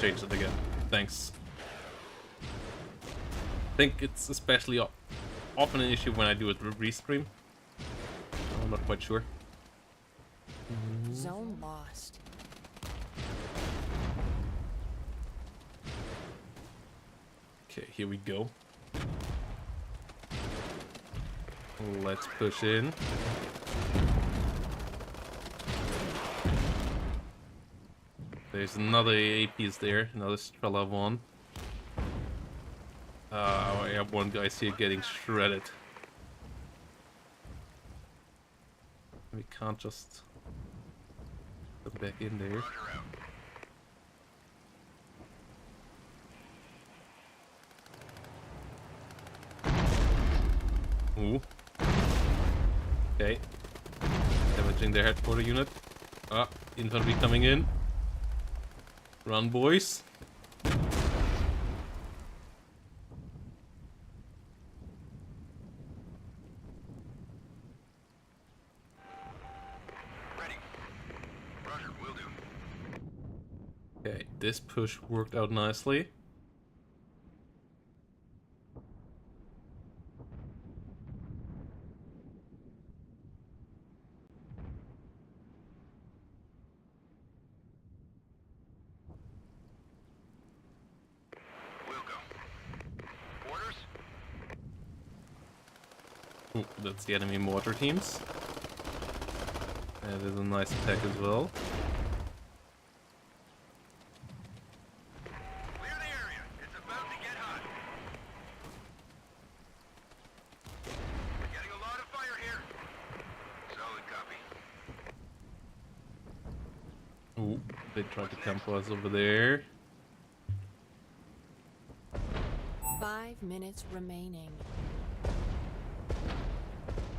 changed it again. Thanks. I think it's especially often an issue when I do it with restream. I'm not quite sure. Zone lost. Okay, here we go. Let's push in. There's another APs there, another Strela one. Our airborne guys here getting shredded. We can't just come back in there. Ooh. Okay. Damaging their headquarter unit. Ah, infantry coming in. Run, boys. Ready. Roger, will do. Okay, this push worked out nicely. Ooh, that's the enemy mortar teams. That is a nice attack as well. Clear the area. It's about to get hot. We're getting a lot of fire here. Solid copy. Ooh, they tried to camp us over there. 5 minutes remaining.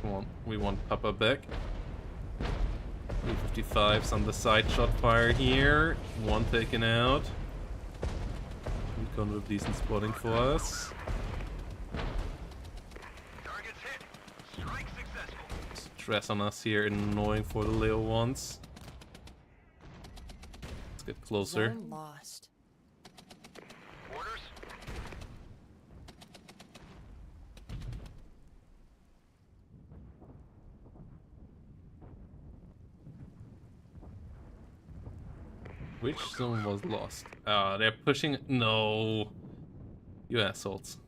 Come on, we want Papa back. 355's on the side shot fire here. One taken out. Recon with decent spotting for us. Targets hit. Strike successful. Stress on us here, annoying for the little ones. Let's get closer. Zone lost. Orders. Which zone was lost? Ah, they're pushing. No, you assholes.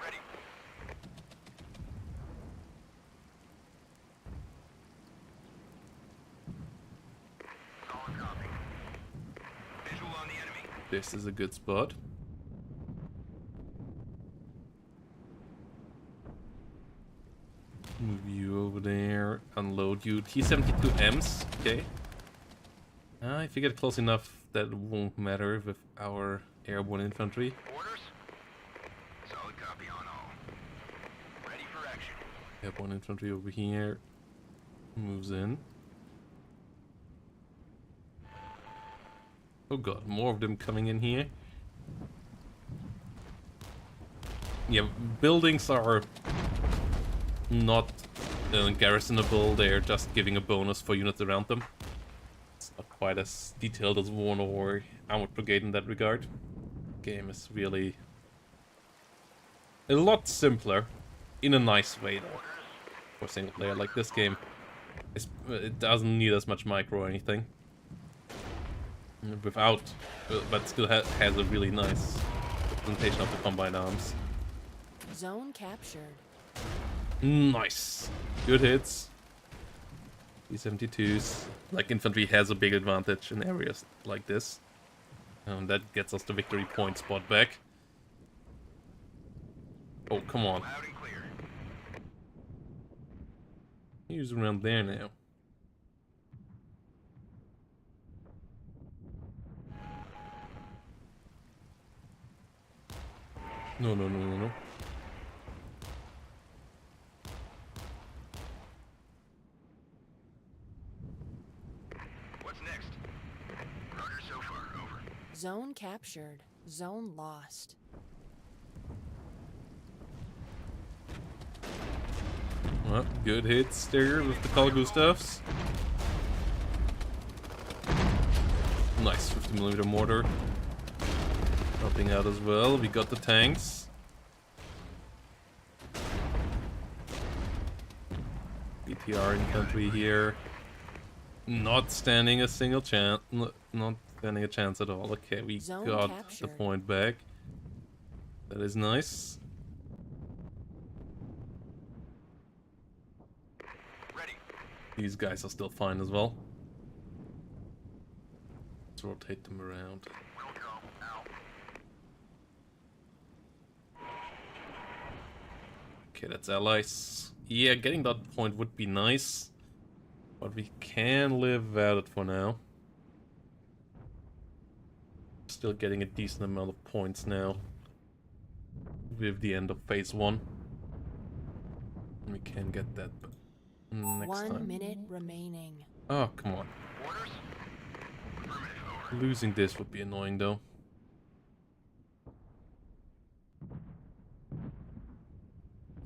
Ready. Solid copy. Visual on the enemy. This is a good spot. Move you over there. Unload you. T-72Ms. Okay. If you get close enough, that won't matter with our airborne infantry. Orders. Solid copy on all. Ready for action. Airborne infantry over here. Moves in. Oh god, more of them coming in here. Yeah, buildings are not garrisonable, they're just giving a bonus for units around them. It's not quite as detailed as Warn or Armored Brigade in that regard. Game is really a lot simpler, in a nice way though. For single player, like this game, it doesn't need as much micro or anything. Without, but still has a really nice representation of the combined arms. Zone captured. Nice. Good hits. T-72s. Like, infantry has a big advantage in areas like this. That gets us the victory point spot back. Oh, come on. Loud and clear. He's around there now. No, no, no, no, no. What's next? Roger so far, over. Zone captured. Zone lost. Well, good hits there with the Carl Gustavs. Nice 50mm mortar. Helping out as well. We got the tanks. BTR infantry here. Not standing a single chance. Not standing a chance at all. Okay, we Zone got captured. the point back. That is nice. Ready. These guys are still fine as well. Let's rotate them around. Will go. Out. Okay, that's allies. Yeah, getting that point would be nice. But we can live without it for now. Still getting a decent amount of points now. With the end of phase 1. We can get that next 1 time. minute remaining. Oh, come on. Orders? Affirmative, over. Losing this would be annoying though.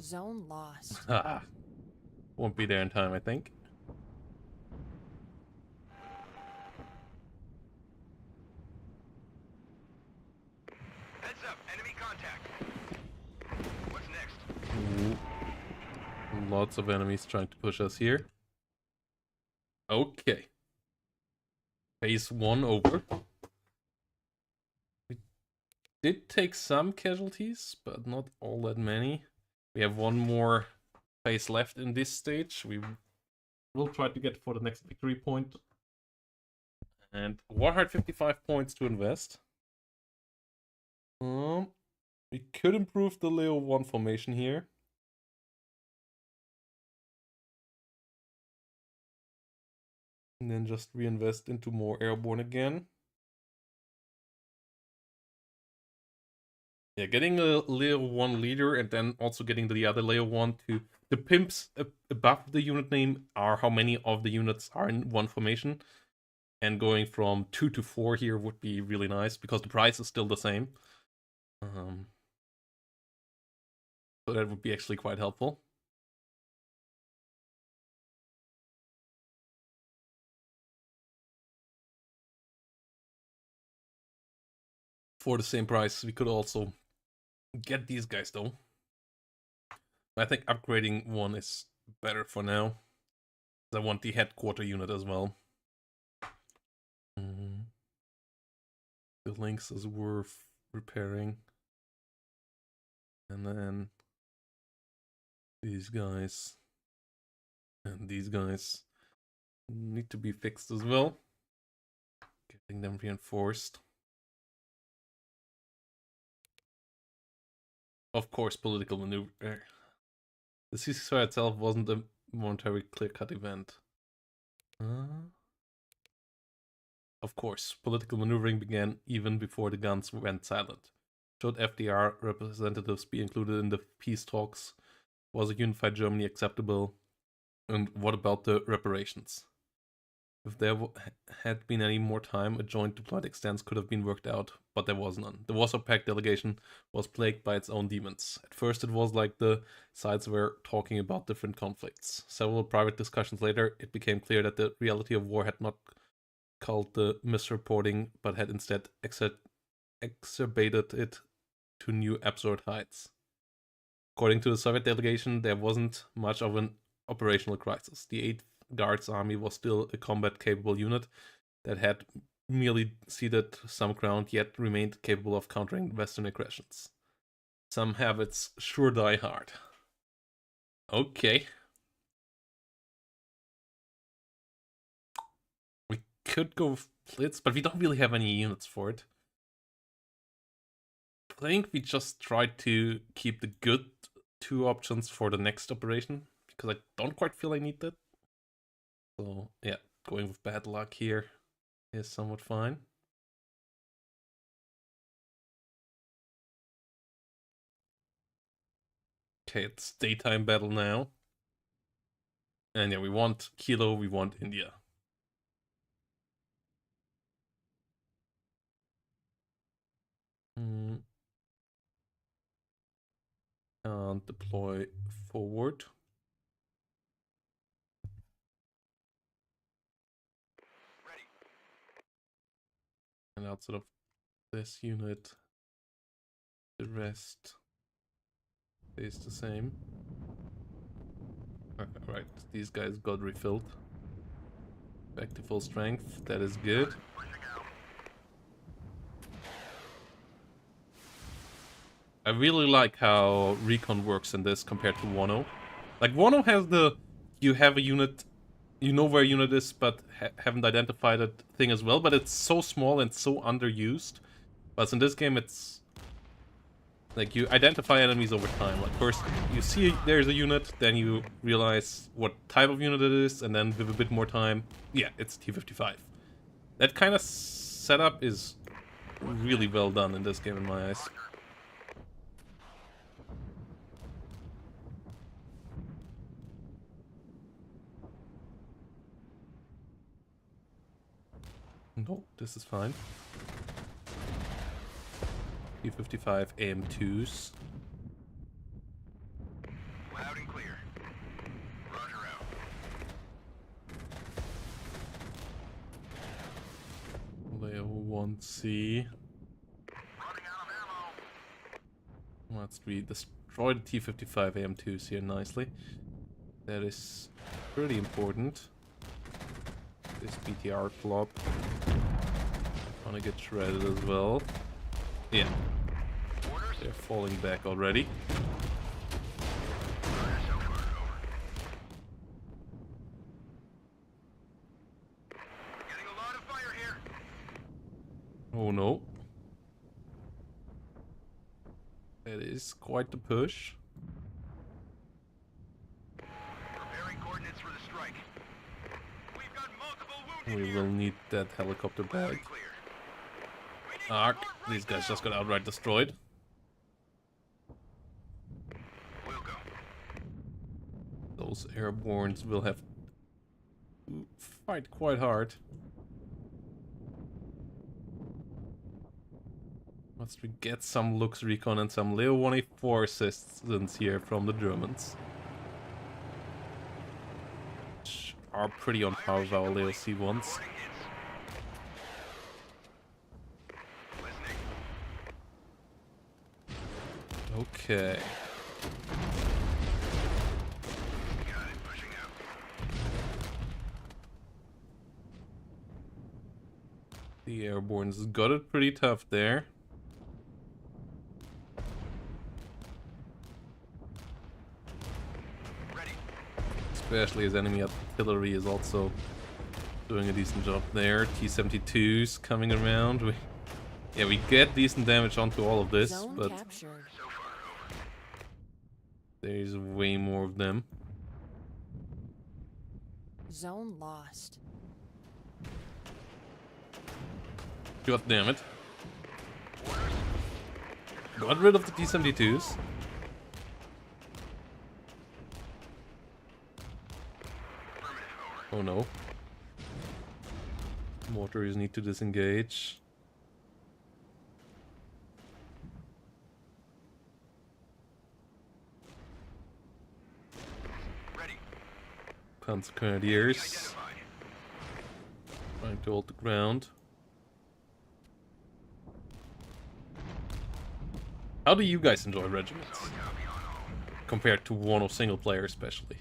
Zone lost. Ah, won't be there in time, I think. Heads up, enemy contact. What's next? Ooh. Lots of enemies trying to push us here. Okay. Phase 1 over. We did take some casualties, but not all that many. We have one more phase left in this stage. We will try to get for the next victory point. And 155 points to invest. We could improve the Leo 1 formation here. And then just reinvest into more airborne again. Yeah, getting a Leo 1 leader and then also getting the other Leo 1 to... The pimps above the unit name are how many of the units are in one formation. And going from 2 to 4 here would be really nice, because the price is still the same. So that would be actually quite helpful. For the same price, we could also get these guys though. I think upgrading one is better for now. I want the headquarter unit as well. The links is worth repairing. And then these guys and these guys need to be fixed as well. Getting them reinforced. Of course, political maneuver. The ceasefire itself wasn't a momentary clear-cut event. Of course, political maneuvering began even before the guns went silent. Should FDR representatives be included in the peace talks? Was a unified Germany acceptable? And what about the reparations? If there had been any more time, a joint diplomatic stance could have been worked out, but there was none. The Warsaw Pact delegation was plagued by its own demons. At first it was like the sides were talking about different conflicts. Several private discussions later, it became clear that the reality of war had not culled the misreporting, but had instead exacerbated it to new absurd heights. According to the Soviet delegation, there wasn't much of an operational crisis. The 8th Guards Army was still a combat-capable unit that had merely ceded some ground, yet remained capable of countering Western aggressions. Some habits sure die hard. Okay. We could go Blitz, but we don't really have any units for it. I think we just try to keep the good 2 options for the next operation, because I don't quite feel I need that. So yeah, going with bad luck here is somewhat fine. Okay, it's daytime battle now. And yeah, we want Kilo, we want India. And deploy forward. And outside of this unit, the rest stays the same. Alright, these guys got refilled. Back to full strength, that is good. I really like how recon works in this compared to Wano. Like, Wano has the, you have a unit, you know where a unit is, but haven't identified it thing as well, but it's so small and so underused. But in this game, it's like you identify enemies over time. Like, first you see there's a unit, then you realize what type of unit it is, and then with a bit more time, yeah, it's T-55. That kind of setup is really well done in this game in my eyes. No, this is fine. T-55 AM2s. Loud and clear. Roger out. Layer 1C. Running out of ammo. Let's destroy the T-55 AM2s here nicely. That is pretty important. This BTR flop. Wanna get shredded as well. Yeah. Orders. They're falling back already. Roger so far. Over. Getting a lot of fire here. Oh no. That is quite the push. Preparing coordinates for the strike. We've got multiple wounded We here. will need that helicopter Loud back. and clear. We need Ark, support right these guys now. just got outright destroyed. We'll go. Those airbornes will have to fight quite hard. Once we get some Lux Recon and some Leo 184 assistance here from the Germans. Which are pretty on par with our Leo C1s. Reporting hits. Listening. Okay. Got it. Pushing out. The airbornes got it pretty tough there. Ready. Especially as enemy artillery is also doing a decent job there. T-72s coming around. We get decent damage onto all of this, Zone but captured. So far. Over. there's way more of them. Zone lost. God damn it. Orders. Got rid of the T-72s. Affirmative. Over. Oh no. Mortars need to disengage. Ready. Panzer Grenadiers Identified. trying to hold the ground. How do you guys enjoy regiments? Solid copy on all. Compared to Wano single player especially.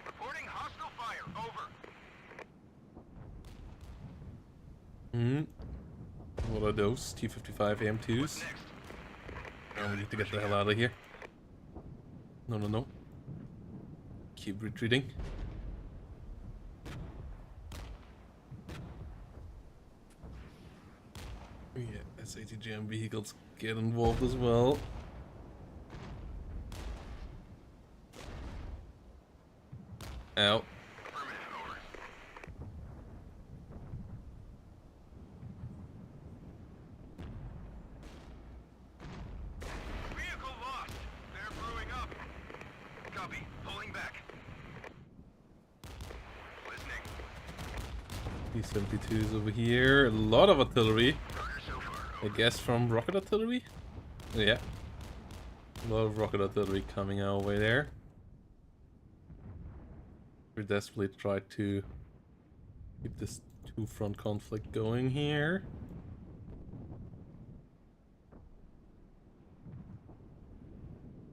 Reporting hostile fire. Over. What are those? T-55 AM2s? Next. Now we need to get the hell out of here. No, no, no. Keep retreating. Yeah, SATGM vehicles get involved as well. Ow. Affirmative. Over. Vehicle lost. They're brewing up. Copy. Pulling back. Listening. T-72s over here. A lot of artillery. I guess from rocket artillery? Yeah. A lot of rocket artillery coming our way there. We desperately try to keep this two-front conflict going here.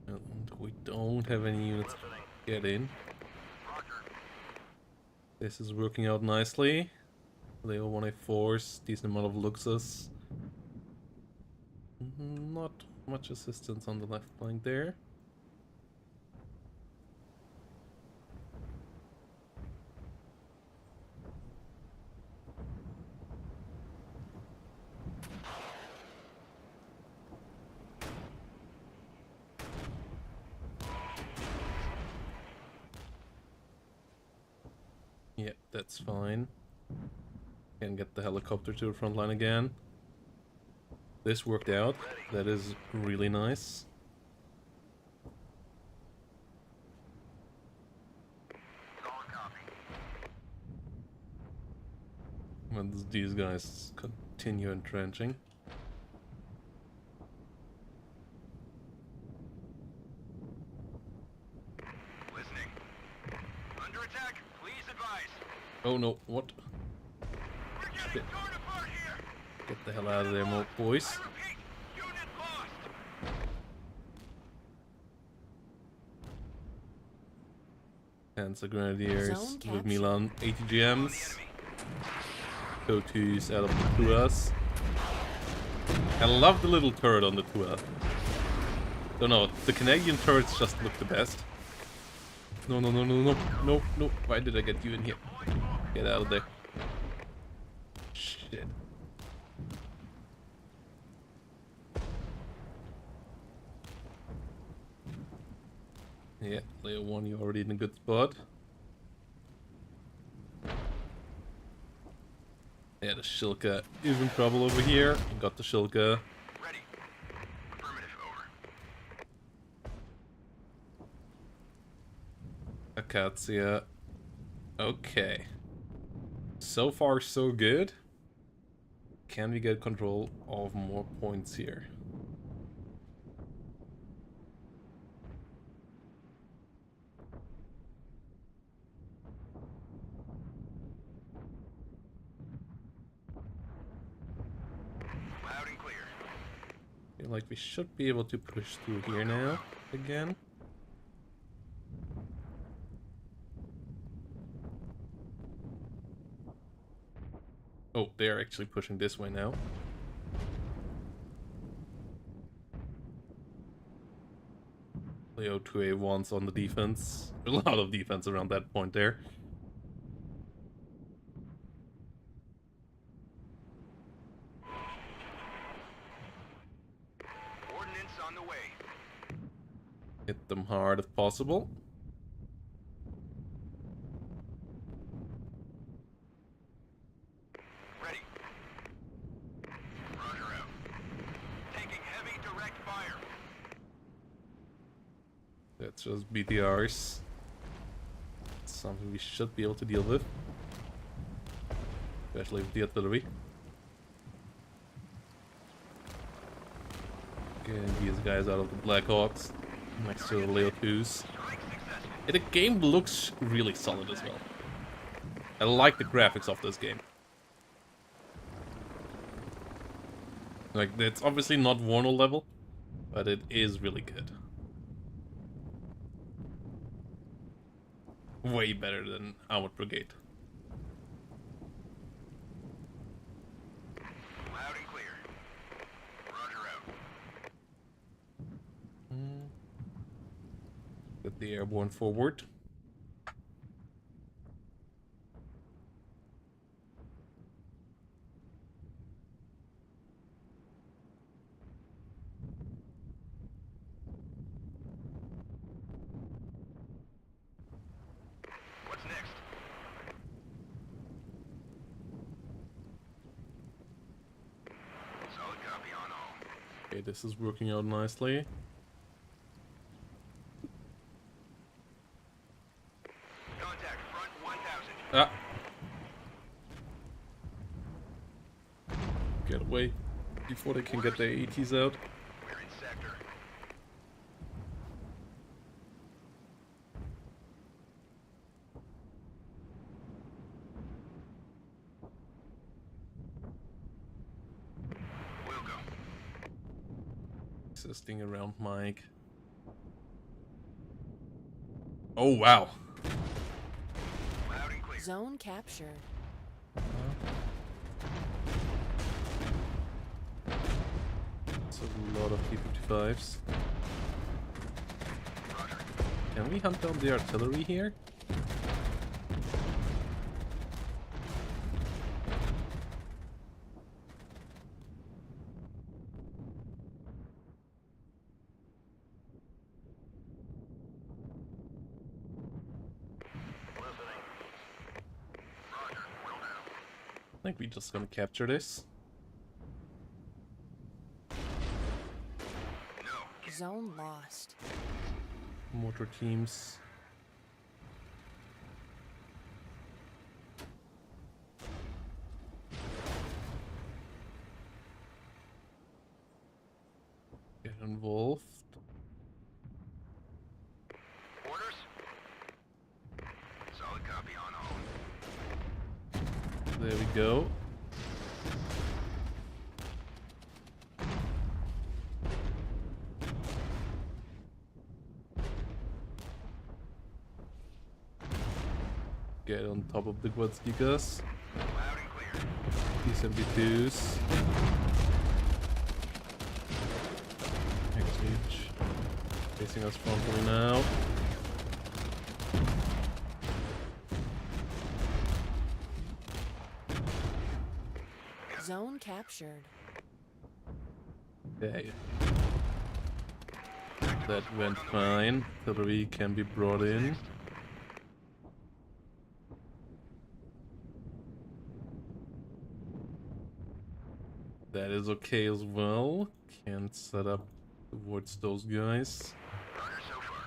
And we don't have any units to get in. This is working out nicely. They all want a force, decent amount of Luxus. Not much assistance on the left flank there. Yeah, that's fine. Can get the helicopter to the front line again. This worked out. That is really nice. And these guys continue entrenching. Listening. Under attack, please advise. Oh no, what? We're getting torn apart here. Get the hell out of there, boys. I repeat, unit lost. Panzer Grenadiers Zone with captured. Milan The ATGMs. enemy. Go-tos out of the Tuas. I love the little turret on the Tua. Don't know, the Canadian turrets just look the best. No, no, no, no, no, no, no. Why did I get you in here? Get out of there. Shit. Yeah, Leo 1, you're already in a good spot. Yeah, the Shilka is in trouble over here. Got the Shilka. Ready. Affirmative, over. Acacia. Okay. So far, so good. Can we get control of more points here? Loud and clear. Feel like we should be able to push through here now again. Oh, they're actually pushing this way now. Leo 2A1's on the defense. A lot of defense around that point there. Ordnance on the way. Hit them hard if possible. Ready. Roger out. Taking heavy direct fire. That's just BTRs. Something we should be able to deal with. Especially with the artillery. Getting these guys out of the Blackhawks. Next to the Leo 2s. Strike successful. The game looks really solid as well. I like the graphics of this game. Like, it's obviously not Warner level, but it is really good. Way better than Armored Brigade. Loud and clear. Roger out. Get the airborne forward. What's next? Solid copy on all. Okay, this is working out nicely. Contact front 1000. Ah! way before they can get their ATs out. We're in sector. We'll go. Existing around Mike. Oh, wow. Loud and clear. Zone captured. It's a lot of T-55s. Roger. Can we hunt down the artillery here? Listening. Roger. Will do. I think we're just gonna capture this. No. Zone lost. Mortar teams. Get involved. Orders? Solid copy on all. There we go. Get on top of the Quadstikas. Loud and clear. P-72s. Exchange. Facing us frontally now. Zone captured. Okay. That went fine. Artillery can be brought in. That is okay as well. Can set up towards those guys. Roger so far.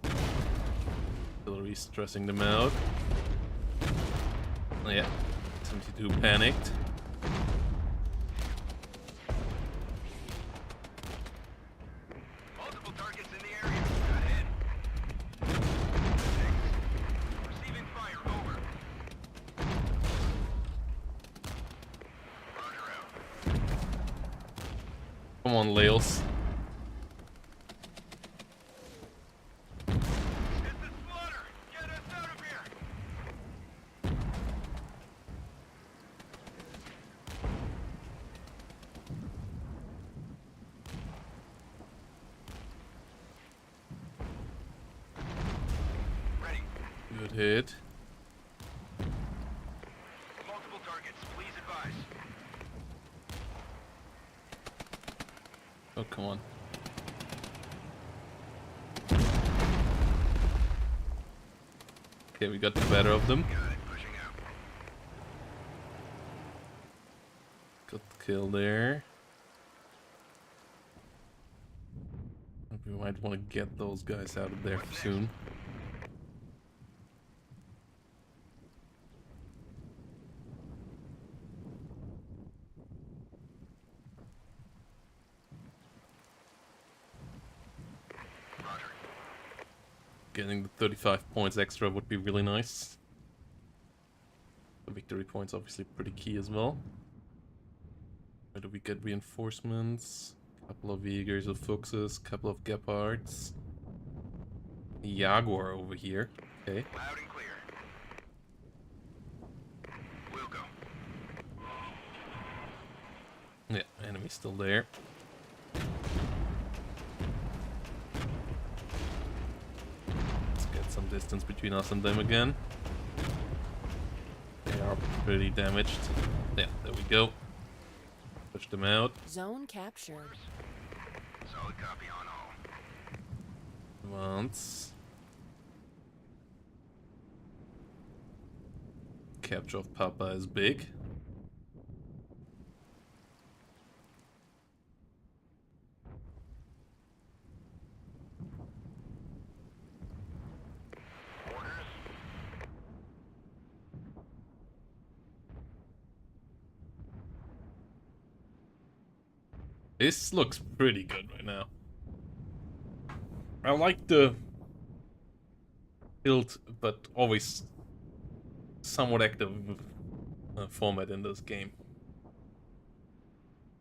Over. Artillery stressing them out. Oh, yeah. 72 panicked. Multiple targets in the area. Ahead. Receiving fire. Over. Roger out. Come on, Lails. It's a slaughter. Get us out of here. Ready. Good hit. Multiple targets. Please advise. Oh, come on. Okay, we got the better of them. Got it. Pushing out. Got the kill there. We might want to get those guys out of there soon. Roger. Getting the 35 points extra would be really nice. The victory points obviously pretty key as well. Where do we get reinforcements? Couple of Jaegers of Fuchses, couple of Gepards. Jaguar over here. Okay. Loud and clear. We'll go. Yeah, enemy still there. Let's get some distance between us and them again. They are pretty damaged. Yeah, there we go. Push them out. Zone captured. Solid copy on all. Once. Capture of Papa is big. Orders. This looks pretty good right now. I like the build, but always somewhat active format in this game.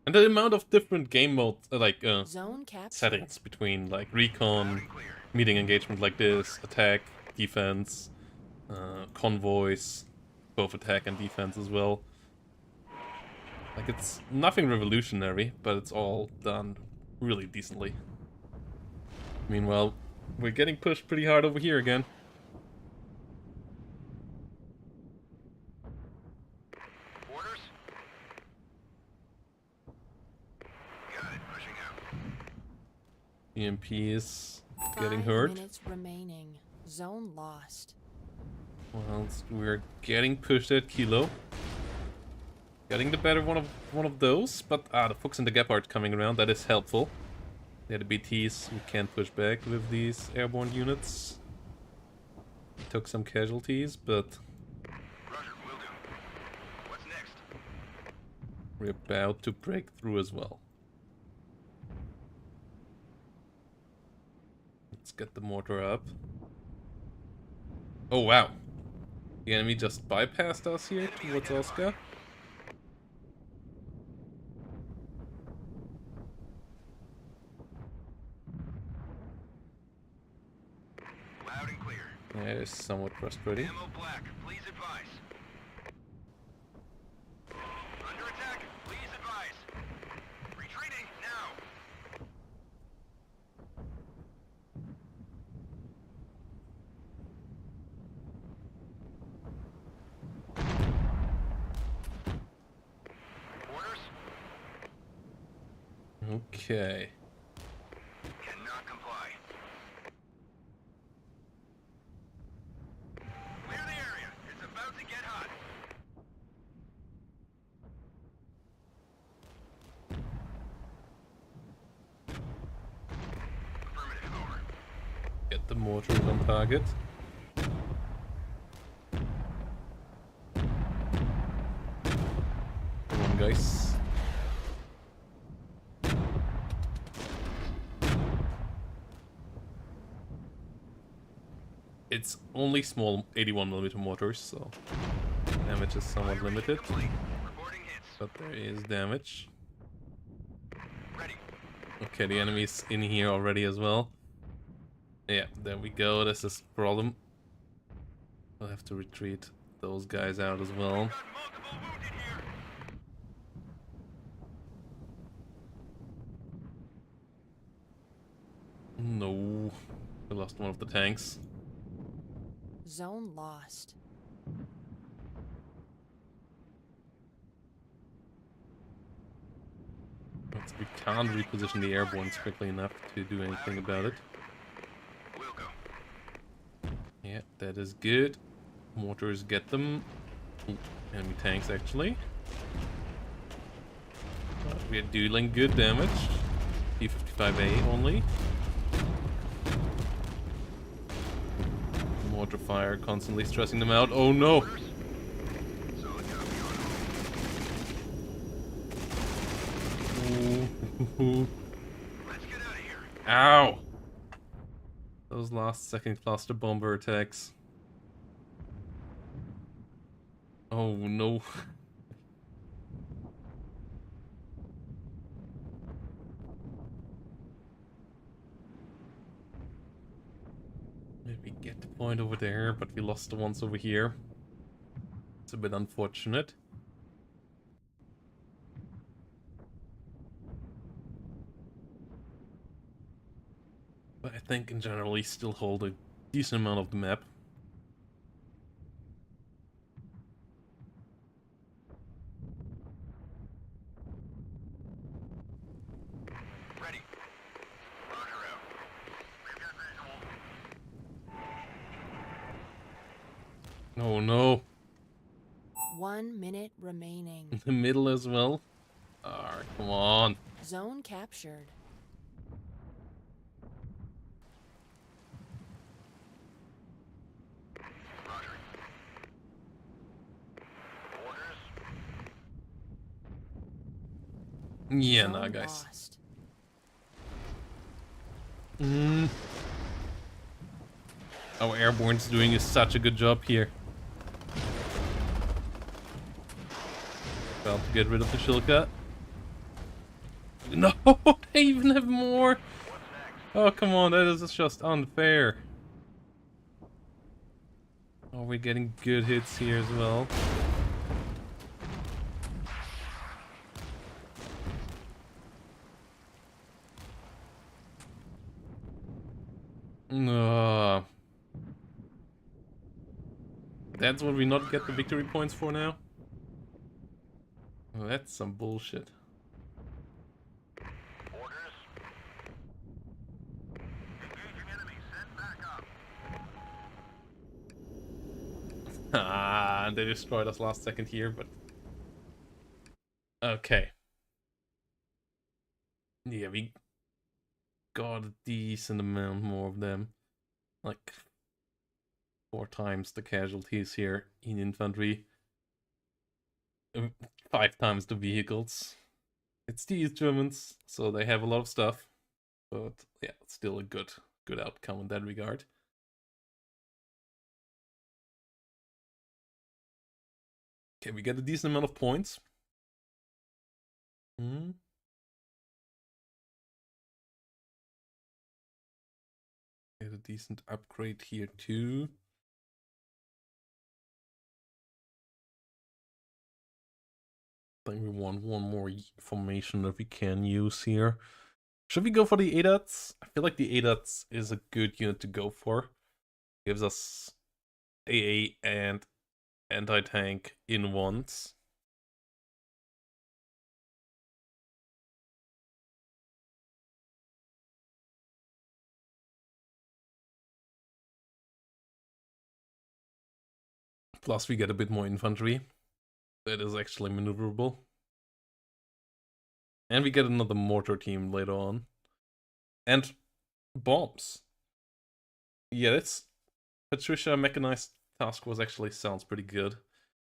And the amount of different game modes, Zone captured. settings between like recon, meeting engagement like this, attack, defense, convoys, both attack and defense as well. Like, it's nothing revolutionary, but it's all done really decently. Meanwhile, we're getting pushed pretty hard over here again. Orders? Got it. Pushing out. EMP is getting 5 hurt. minutes remaining. Zone lost. Well, we're getting pushed at Kilo. Getting the better one of those, but the Fox and the Gepard coming around, that is helpful. Yeah, the BTs we can't push back with these airborne units. Took some casualties, but Roger, will do. What's next? we're about to break through as well. Let's get the mortar up. Oh wow. The enemy just bypassed us here towards Oscar. Loud and clear. Yeah, it's somewhat frustrating. Ammo black, please advise. Under attack, please advise. Retreating now. Orders? Okay. Cannot comply. Clear the area. It's about to get hot. Affirmative, over. Get the mortars on target. Come on, guys. It's only small 81mm mortars, so damage is somewhat limited, Complete. Reporting hits. but there is damage. Ready. Okay, the enemy's in here already as well. Yeah, there we go. This is the problem. We'll have to retreat those guys out as well. Got multiple wounded here. No, we lost one of the tanks. Zone lost. We can't reposition the airbornes quickly enough to do anything about it. We'll go. Yeah, that is good. Mortars get them. Ooh, enemy tanks, actually. We are dealing good damage. P55A only. Mortar fire constantly stressing them out. Oh no! Solid copy on all. Ooh. Let's get out of here. Ow! Those last second cluster bomber attacks. Oh no. Maybe get the point over there, but we lost the ones over here. It's a bit unfortunate. But I think in general we still hold a decent amount of the map. Ready. Roger out. Oh no. 1 minute remaining. In the middle as well. Ah, come on. Zone captured. Roger. Orders. Yeah, Zone nah, guys. lost. Our airborne's doing such a good job here. Well, to get rid of the Shilka. No, they even have more. Oh, come on, that is just unfair. Oh, we're getting good hits here as well. No. That's what we not get the victory points for now? Oh, that's some bullshit. Orders. Engaging enemy. Send backup. Ah, and they destroyed us last second here, but... Okay. Yeah, we got a decent amount more of them. Like 4 times the casualties here in infantry. 5 times the vehicles. It's the East Germans, so they have a lot of stuff. But yeah, it's still a good outcome in that regard. Okay, we get a decent amount of points. Get a decent upgrade here too. I think we want one more formation that we can use here. Should we go for the ADATs? I feel like the ADATs is a good unit to go for. Gives us AA and anti-tank in once. Plus we get a bit more infantry. That is actually maneuverable. And we get another mortar team later on. And bombs. Yeah, this Patricia mechanized task force actually sounds pretty good.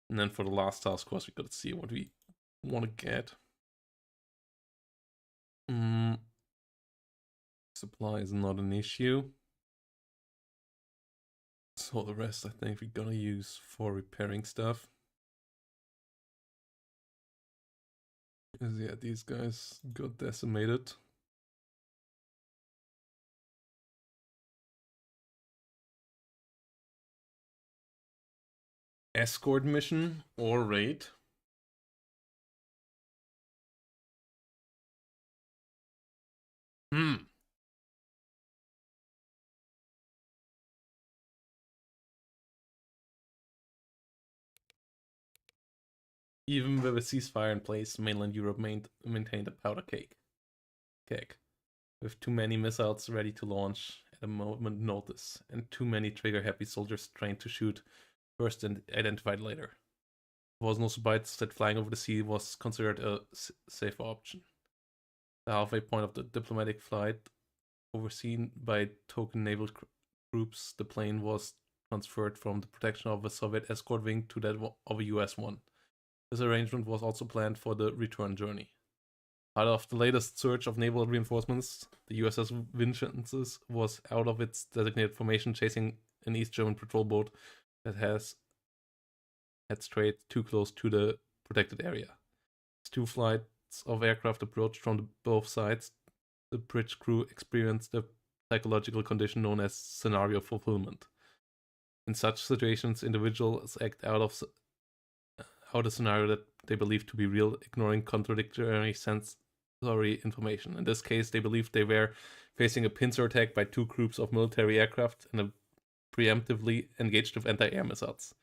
And then for the last task force, we gotta see what we want to get. Supply is not an issue. So the rest I think we're gonna use for repairing stuff. Because yeah, these guys got decimated. Escort mission or raid. Even with a ceasefire in place, mainland Europe maintained a powder keg. With too many missiles ready to launch at a moment notice, and too many trigger-happy soldiers trained to shoot first and identified later. It was no surprise that flying over the sea was considered a safer option. The halfway point of the diplomatic flight, overseen by token naval groups, the plane was transferred from the protection of a Soviet escort wing to that of a US one. This arrangement was also planned for the return journey. Out of the latest surge of naval reinforcements, the USS Vincennes was out of its designated formation chasing an East German patrol boat that had strayed too close to the protected area. As 2 flights of aircraft approached from both sides, the bridge crew experienced a psychological condition known as scenario fulfillment. In such situations, individuals act out a scenario that they believe to be real, ignoring contradictory sensory information. In this case, they believed they were facing a pincer attack by 2 groups of military aircraft and preemptively engaged with anti-air missiles.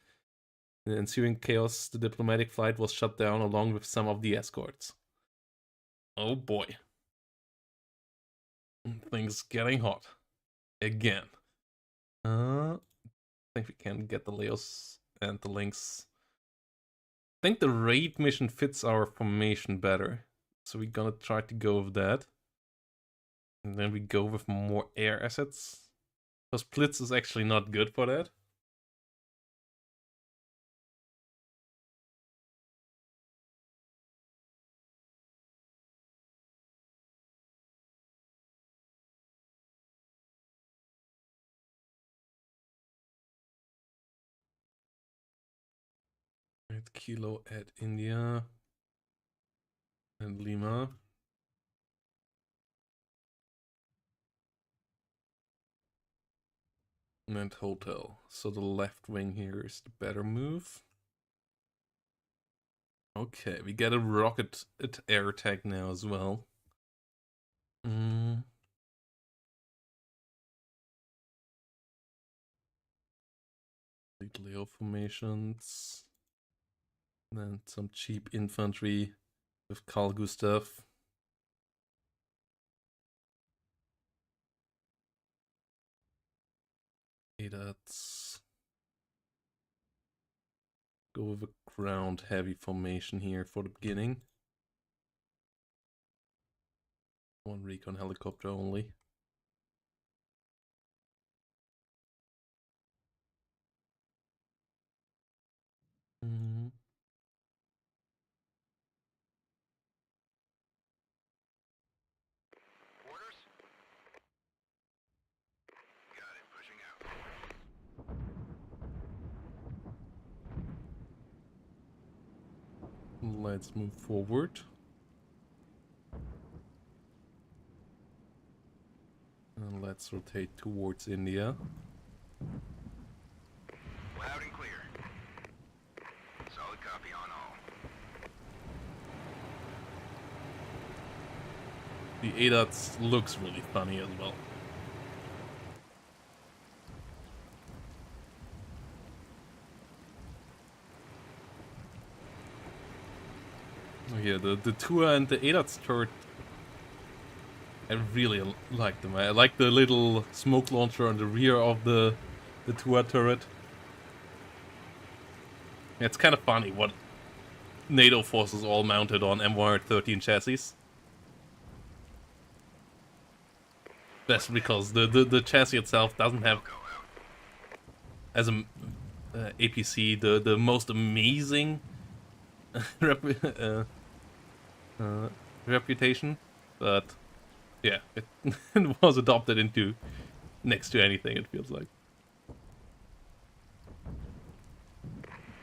In the ensuing chaos, the diplomatic flight was shut down along with some of the escorts. Oh boy. Things getting hot. Again. I think we can get the Leos and the Lynx. I think the raid mission fits our formation better. So we're gonna try to go with that. And then we go with more air assets. Because Blitz is actually not good for that. At Kilo at India. And Lima. And Hotel. So the left wing here is the better move. Okay, we get a rocket air attack now as well. Leo formations. Then some cheap infantry with Carl Gustav. Okay, that's... Go with a ground heavy formation here for the beginning. One recon helicopter only. Orders? Got it. Pushing out. Let's move forward. And let's rotate towards India. Loud and clear. Solid copy on all. The ADATS looks really funny as well. Oh yeah, the Tua and the ADATS turret, I really like them. I like the little smoke launcher on the rear of the Tua turret. It's kind of funny what NATO forces all mounted on M113 chassis. That's because the chassis itself doesn't have, as a APC, the most amazing reputation, but yeah, it, it was adopted into next to anything, it feels like.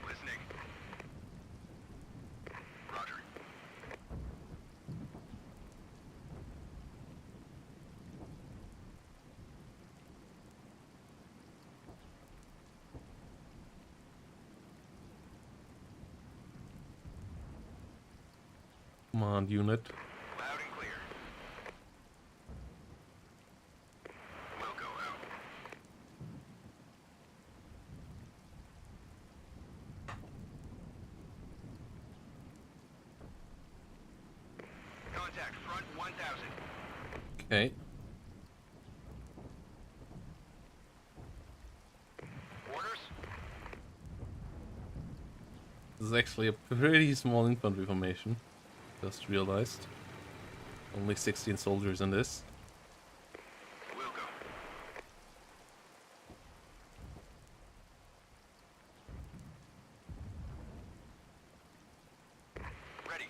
Listening. Roger. Command unit. Loud and clear. We'll go out. Contact front 1000. Okay. Orders? This is actually a pretty small infantry formation. Just realized. Only 16 soldiers in this. We'll go. Ready.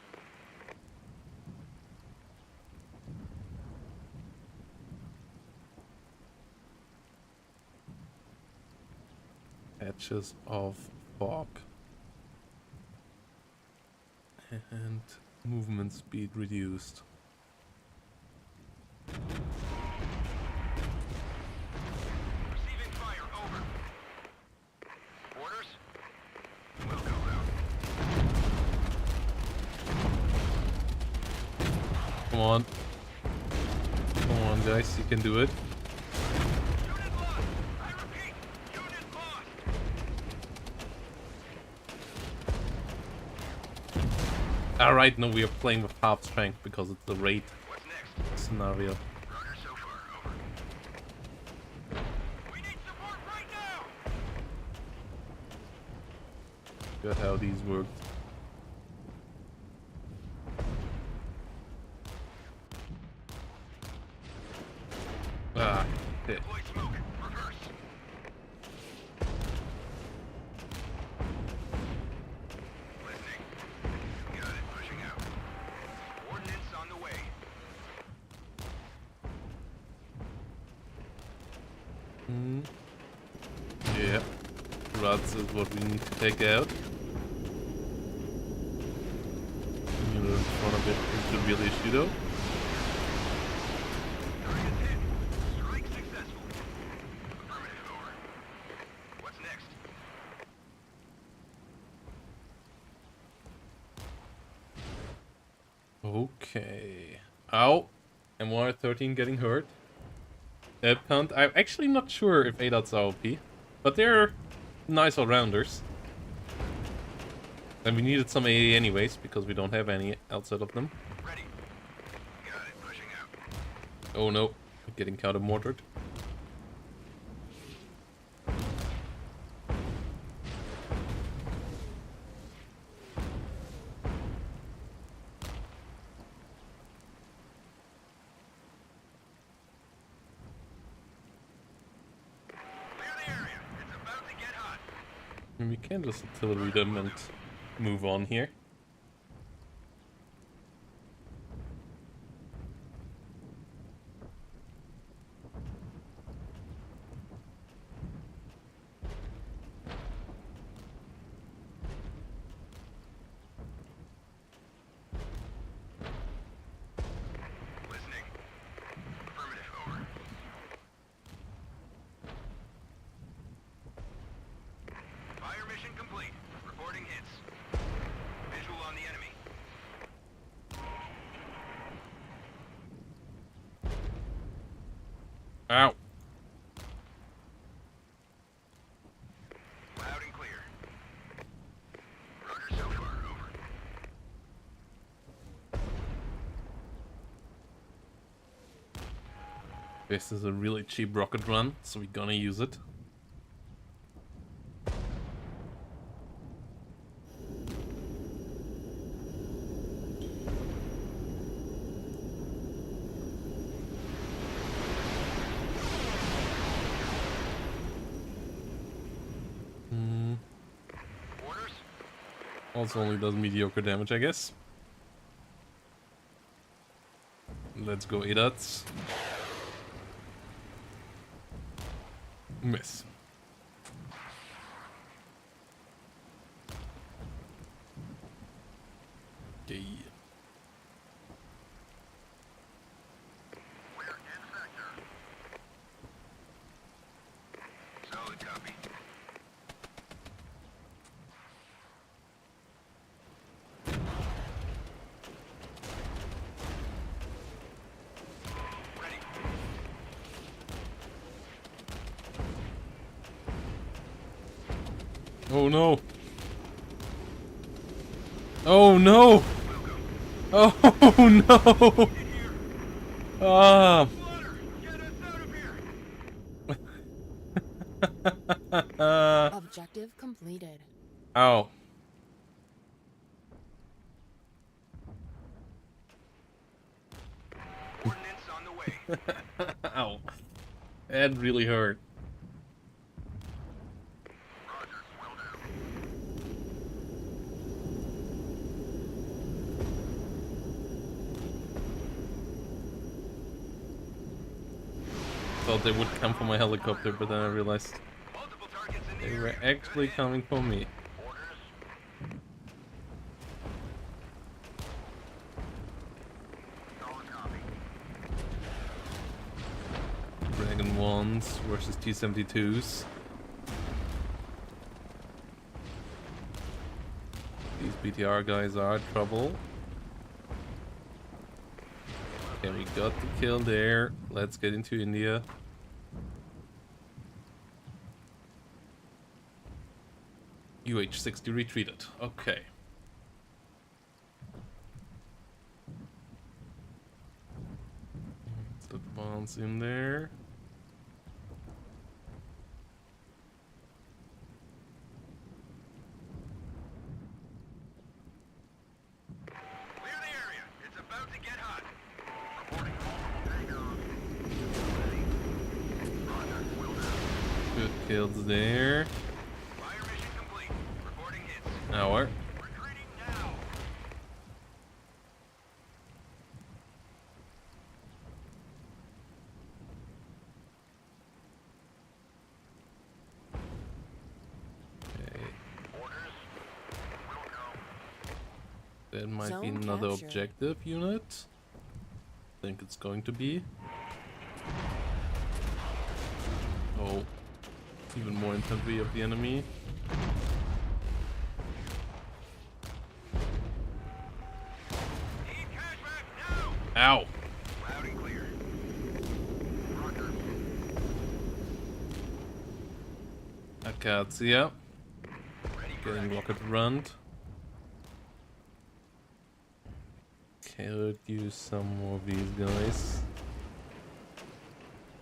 Patches of fog. And movement speed reduced. Receiving fire. Over. Orders? We'll go out. Come on. Come on, guys, you can do it. Unit lost. I repeat. Unit lost. Alright, no, we are playing with half strength because it's the raid What's next? scenario. Roger so far. Over. We need support right now. Got how these work. Ah, shit. Deploy smoke. Reverse. Listening. Got it. Pushing out. Ordnance on the way. Yeah. Rats is what we need to take out. the real issue though. Target's hit. Strike successful. Affirmative, over. What's next? Okay. Ow. MR13 getting hurt. Punt. I'm actually not sure if ADOTs are OP, but they're nice all-rounders. And we needed some AA anyways, because we don't have any outside of them. Ready. Got it. Pushing out. Oh no, we're getting counter-mortared. Clear the area. It's about to get hot. And we can just artillery them and move on here. Listening. Affirmative, over. Fire mission complete. Reporting hits. Visual on the enemy. Ow. Loud and clear. Roger so far, over. This is a really cheap rocket run, so we're gonna use it. Orders? Also only does mediocre damage, I guess. Let's go ADOTs. Miss. Okay. We're in sector. Solid copy. Ready. Oh no! Oh no! Oh no! Ah! Slaughter! Get us out of here! Objective completed. Ow. Ordnance on the way. Ow. That really hurt. Roger, will do. Thought they would come for my helicopter, but then I realized Multiple targets in the they area. were actually Good coming for me. Orders. Solid copy. Dragon 1s versus T-72s. These BTR guys are trouble. Okay, we got the kill there. Let's get into India. UH-60 retreated. Okay. Let's advance in there. Clear the area. It's about to get hot. Reporting. Hang on. Roger, will do. Good kills there. Fire mission complete. Reporting hits. Now what? Retreating now. Okay. Orders. Will go. There might be Zone another captured. objective unit. I think it's going to be. Oh, even more infantry of the enemy. Need cash back now! Ow! Loud and clear. Roger. Acacia. Ready for Getting action. rocket runned. Okay, let's use some more of these guys.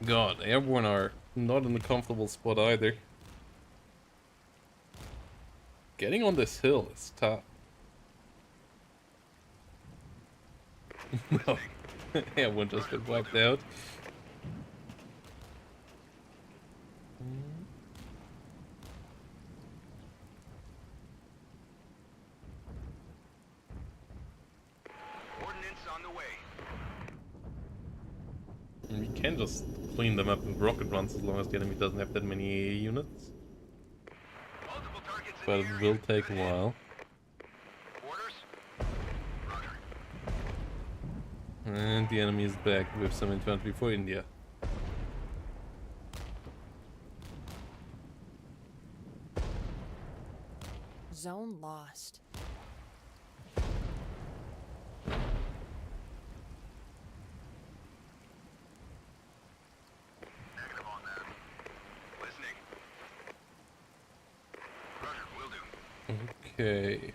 God, airborne are not in a comfortable spot either. Getting on this hill is tough. No, airborne just got wiped out. Ordnance on the way. We can just clean them up with rocket runs as long as the enemy doesn't have that many units. Multiple targets in But the it area. will take a while. Orders? Roger. And the enemy is back with some infantry for India. Zone lost. Negative on that. Listening. Roger, will do. Okay.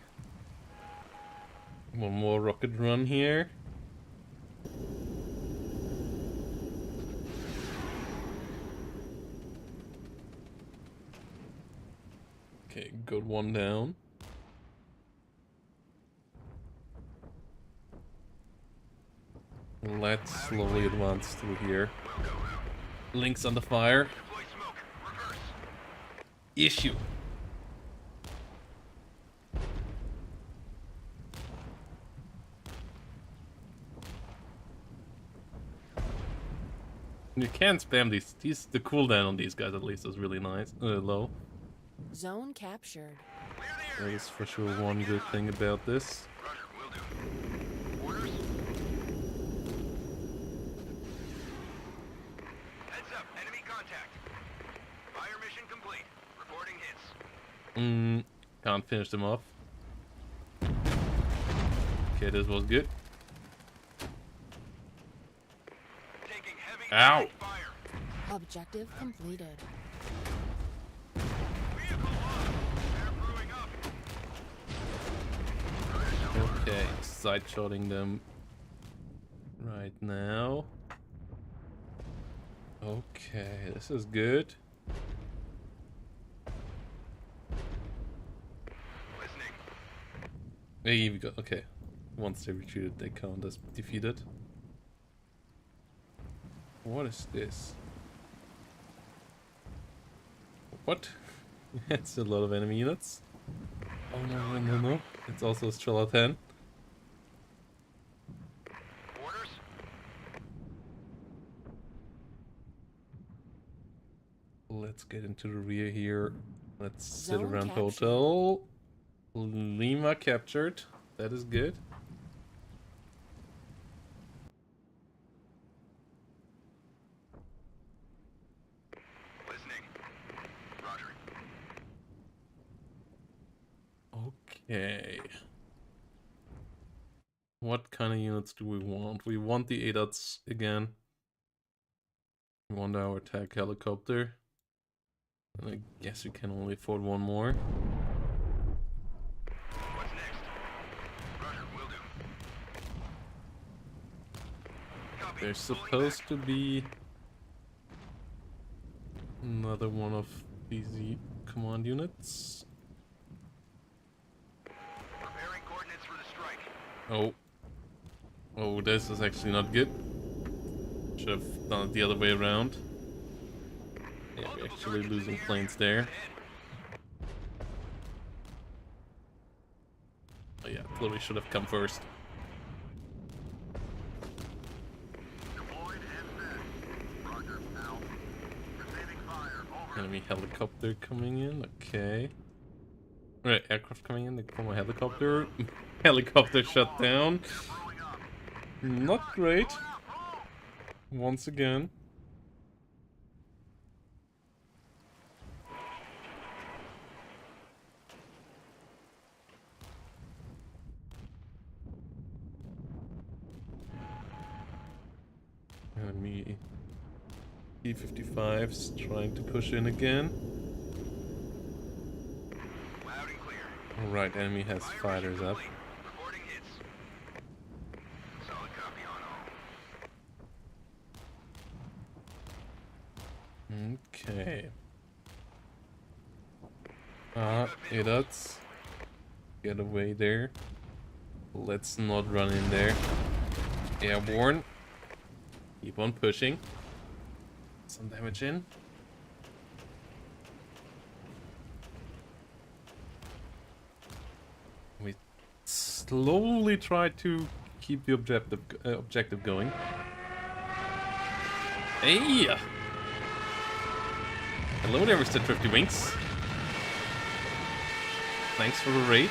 One more rocket run here. Okay, good one down. Let's slowly advance through here. Will go out. Links under fire. Deploy smoke. Reverse. Issue. You can spam these. The cooldown on these guys at least is really nice. Low. Zone captured. Clear the That area. is for sure one good thing about this. Roger, will do. Orders? Heads up, enemy contact. Fire mission complete. Reporting hits. Can't finish them off. Okay, this was good. Taking heavy Ow. enemy fire. Objective completed. Vehicle lost. They're brewing up. Okay, side-shotting them right now. Okay, this is good. Listening. Hey, we got okay. Once they retreated, they count as defeated. What is this? What? It's a lot of enemy units. Oh no. It's also a Strela 10. Orders? Let's get into the rear here. Let's sit Zone around captured. hotel. Lima captured. That is good. Listening. Roger. Okay. What kind of units do we want? We want the ADATs again. We want our attack helicopter. And I guess we can only afford one more. What's next? Roger, will do. Copy. There's Pulling supposed back. to be another one of these command units. Preparing coordinates for the strike. Oh. Oh, this is actually not good. Should have done it the other way around. Yeah, we're actually losing planes there. Oh yeah, Chloe should have come first. Deployed and set. Roger, out. Receiving fire. Over. Enemy helicopter coming in, okay. Alright, aircraft coming in, they call my helicopter. Helicopter shut down. Not great. Once again. Enemy T-55's trying to push in again. Loud and clear. Alright, enemy has fighters up. Reporting hits. Solid copy on all. Okay. Idiots. Get away there. Let's not run in there. Airborne. Keep on pushing. Some damage in. We slowly try to keep the objective going. Hey! Hello there, Mr. Thrifty Winks. Thanks for the raid.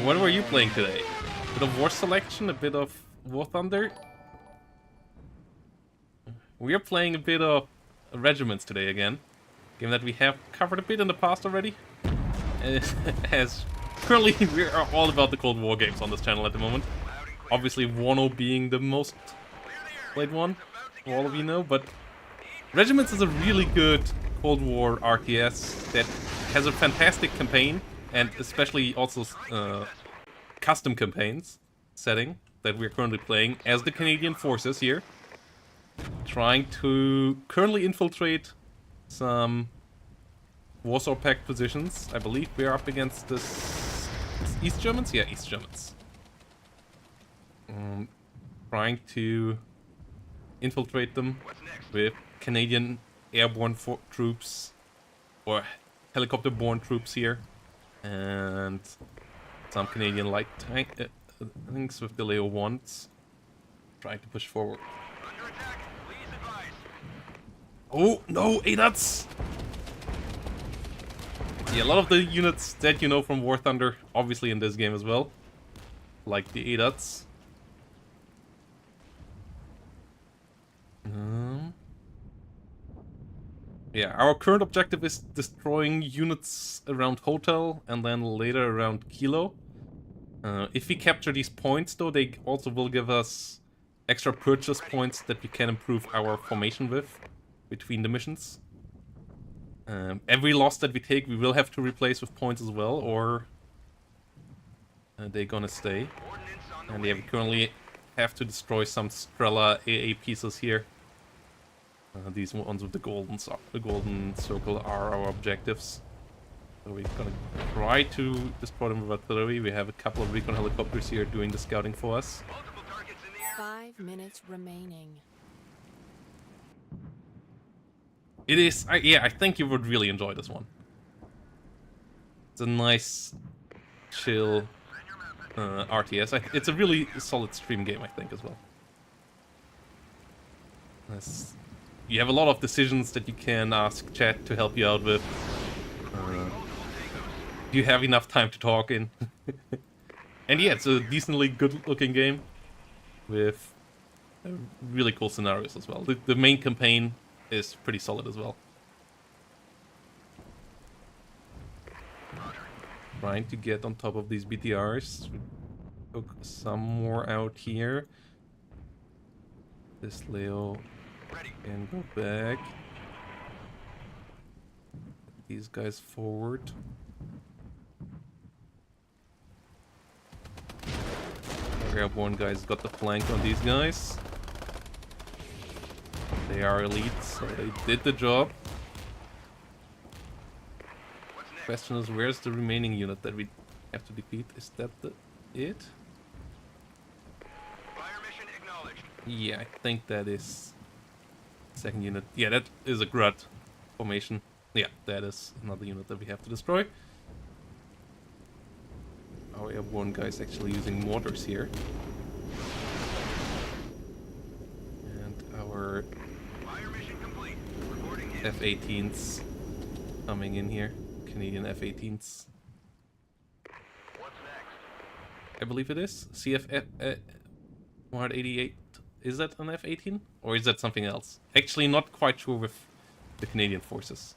What were you playing today? A bit of War Selection, a bit of War Thunder. We are playing a bit of Regiments today again. Game that we have covered a bit in the past already. As currently we are all about the Cold War games on this channel at the moment. Obviously Wano being the most played one, all of you know, but Regiments is a really good Cold War RTS that has a fantastic campaign, and especially also custom campaigns setting that we're currently playing as the Canadian forces here. Trying to currently infiltrate some Warsaw Pact positions. I believe we're up against the East Germans? Yeah, East Germans. Trying to infiltrate them with Canadian airborne troops or helicopter-borne troops here, and some Canadian light tanks with the Leo 1s. Trying to push forward. Under attack. Please advise. Oh, no, ADATs! Yeah, a lot of the units that you know from War Thunder, obviously in this game as well. Like the ADATs. Yeah, our current objective is destroying units around Hotel and then later around Kilo. If we capture these points, though, they also will give us extra purchase points that we can improve our formation with between the missions. Every loss that we take, we will have to replace with points as well, or they're gonna stay. And yeah, we currently have to destroy some Strela AA pieces here. These ones with the golden circle are our objectives. So we're gonna try to destroy them with artillery. We have a couple of recon helicopters here doing the scouting for us. Multiple targets in the air. 5 minutes remaining. It is, yeah, I think you would really enjoy this one. It's a nice, chill RTS. It's a really solid stream game, I think, as well. You have a lot of decisions that you can ask chat to help you out with. Do you have enough time to talk in? And yeah, it's a decently good-looking game with really cool scenarios as well. The main campaign is pretty solid as well. Trying to get on top of these BTRs. We took some more out here. This Leo can go back. These guys forward. Airborne guys got the flank on these guys. They are elite, so they did the job. Question is, where's the remaining unit that we have to defeat? Is that it? Fire mission acknowledged. Yeah, I think that is second unit. Yeah, that is a Grud formation. Yeah, that is another unit that we have to destroy. Our airborne guys actually using mortars here. And our Fire mission complete. Reporting hits. F-18s coming in here. Canadian F-18s. What's next? I believe it is. CF 188. Is that an F-18? Or is that something else? Actually, not quite sure with the Canadian forces.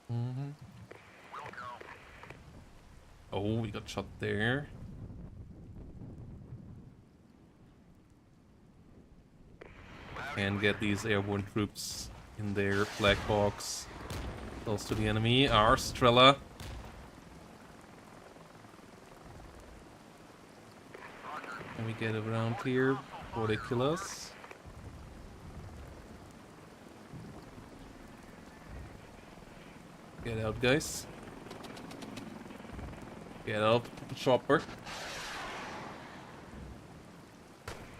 Will go. Oh, we got shot there. And get these airborne troops in their black box close to the enemy. Our Strela. Can we get around here before they kill us? Get out, guys. Get out, chopper.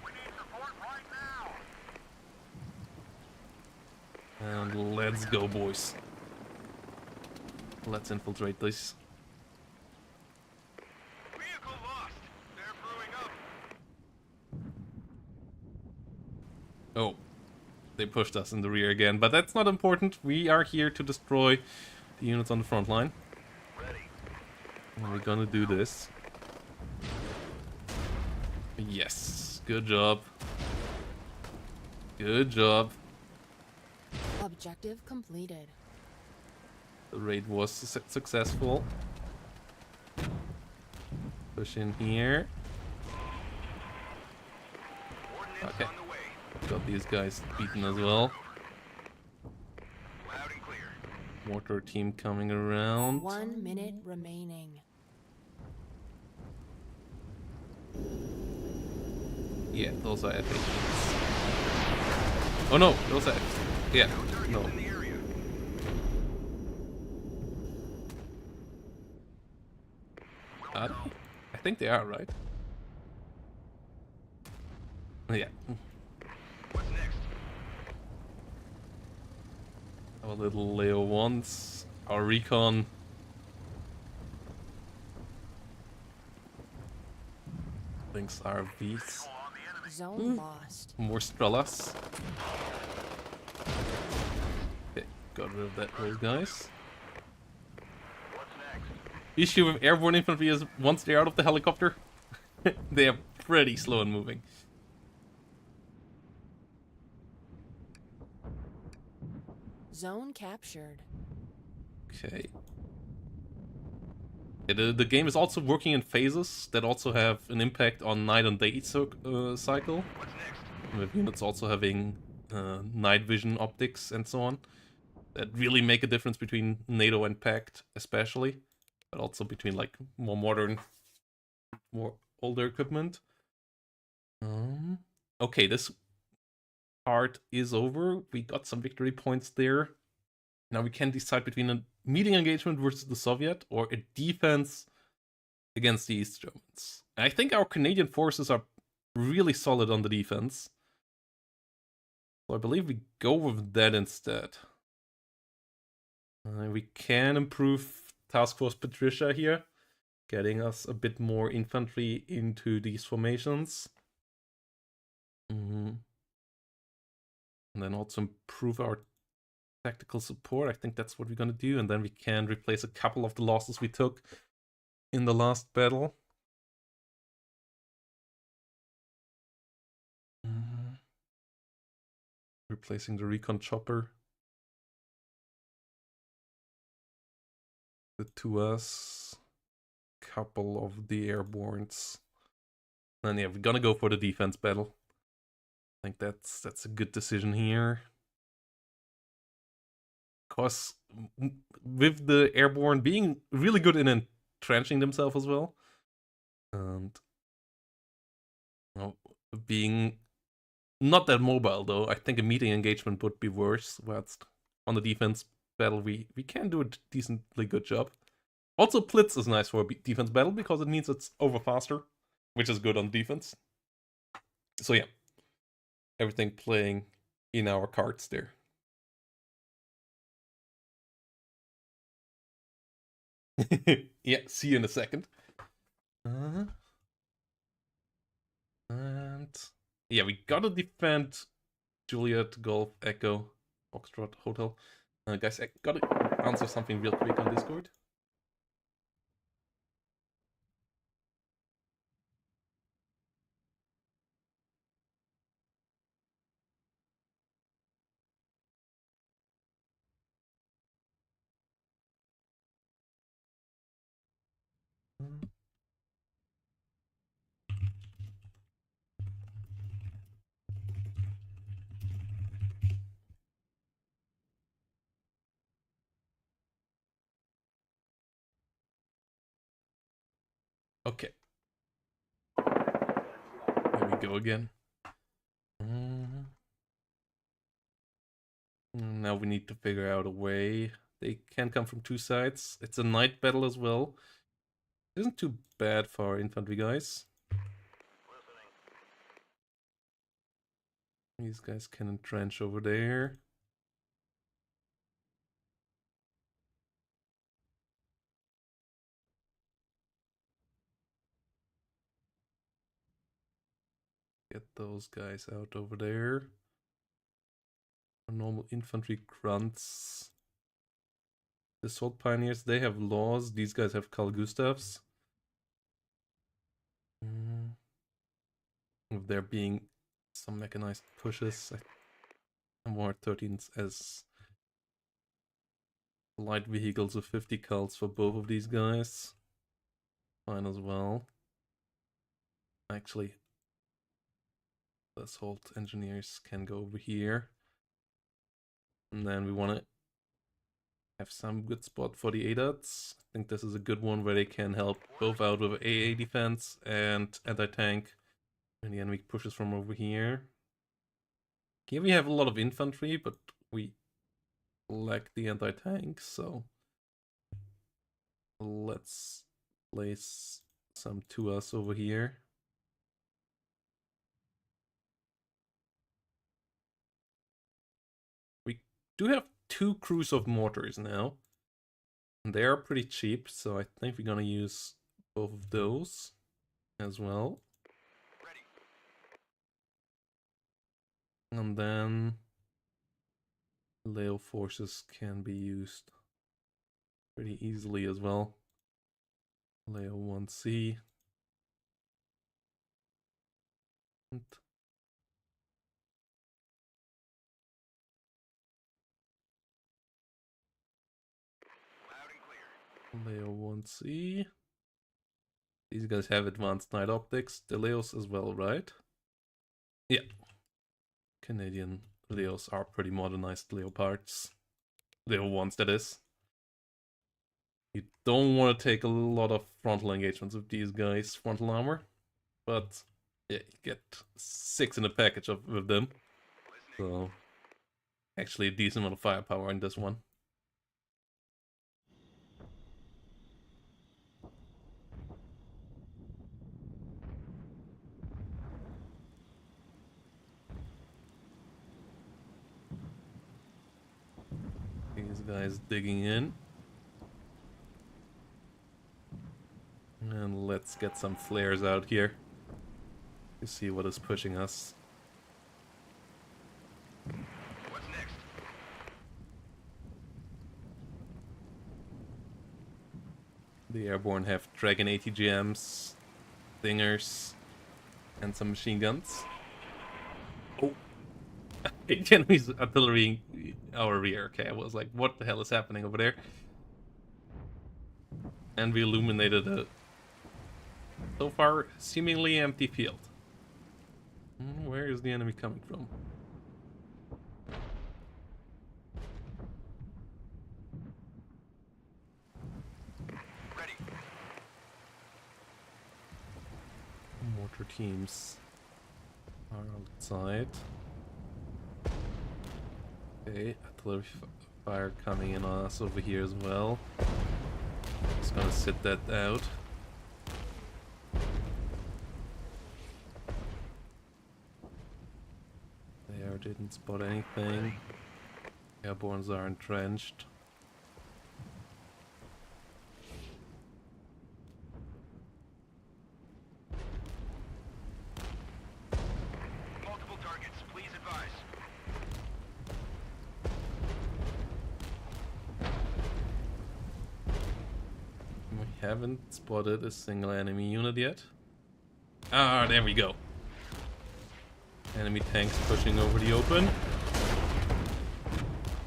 We need support right now. And let's go, boys. Let's infiltrate this. Vehicle lost. They're brewing up. Oh, they pushed us in the rear again, but that's not important. We are here to destroy the units on the front line. Ready. And we're gonna do this. Yes, good job. Good job. Objective completed. The raid was successful. Push in here. Ordnance Okay. on the way. Got these guys beaten as well. Loud and clear. Mortar team coming around. 1 minute remaining. Yeah, those are F-18s. Oh no, those are yeah, no. In the area. I think they are, right? Yeah. What's next? Our little Leo 1s. Our recon. Thinks RVs. Zone lost. More Strelas. Okay, got rid of those guys. What's next? Issue with airborne infantry is once they're out of the helicopter, they are pretty slow in moving. Zone captured. Okay. Yeah, the game is also working in phases that also have an impact on night and day cycle. What's next? With units also having night vision optics and so on. That really make a difference between NATO and Pact, especially. But also between like more modern, more older equipment. Okay, this part is over. We got some victory points there. Now we can decide between a meeting engagement versus the Soviet or a defense against the East Germans. I think our Canadian forces are really solid on the defense. So I believe we go with that instead. We can improve Task Force Patricia here, getting us a bit more infantry into these formations. And then also improve our tactical support. I think that's what we're gonna do, and then we can replace a couple of the losses we took in the last battle. Replacing the recon chopper. The 2S. Couple of the airbornes. And yeah, we're gonna go for the defense battle. I think that's a good decision here. Because with the airborne being really good in entrenching themselves as well, and being not that mobile though, I think a meeting engagement would be worse. Whilst on the defense battle, we can do a decently good job. Also, Blitz is nice for a defense battle because it means it's over faster, which is good on defense. So yeah, everything playing in our cards there. Yeah, see you in a second. And yeah, we gotta defend Juliet, Golf, Echo, Foxtrot, Hotel. Guys, I gotta answer something real quick on Discord? Okay. Here we go again. Now we need to figure out a way. They can come from two sides. It's a night battle as well. It isn't too bad for our infantry guys. These guys can entrench over there. Get those guys out over there. Our normal infantry grunts. The Assault Pioneers, they have laws. These guys have Carl Gustavs. With there being some mechanized pushes, I'm more 13s as light vehicles with 50 cults for both of these guys. Fine as well. Actually, the Assault Engineers can go over here. And then we want to have some good spot for the ADATs. I think this is a good one where they can help both out with AA defense and anti-tank when the enemy pushes from over here. Here we have a lot of infantry, but we lack the anti-tank, so let's place some to us over here. We do have 2 crews of mortars now. And they are pretty cheap, so I think we're gonna use both of those as well. Ready. And then Leo forces can be used pretty easily as well. Leo 1C. And Loud and clear. Leo 1C. These guys have advanced night optics. The Leos as well, right? Yeah. Canadian Leos are pretty modernized Leopards. Leo 1s, that is. You don't want to take a lot of frontal engagements with these guys, frontal armor. But yeah, you get 6 in a package with them. So actually a decent amount of firepower in this one. These guys digging in. And let's get some flares out here to see what is pushing us. What's next? The airborne have Dragon ATGMs, Stingers, and some machine guns. Oh! Enemy's artillery our rear. Okay, I was like, what the hell is happening over there? And we illuminated a so far seemingly empty field. Where is the enemy coming from? Ready. Mortar teams are outside. Okay, artillery fire coming in on us over here as well. Just gonna sit that out. There, didn't spot anything. Airbornes are entrenched. Multiple targets. Please advise. haven't spotted a single enemy unit yet. Ah, there we go. Enemy tanks pushing over the open.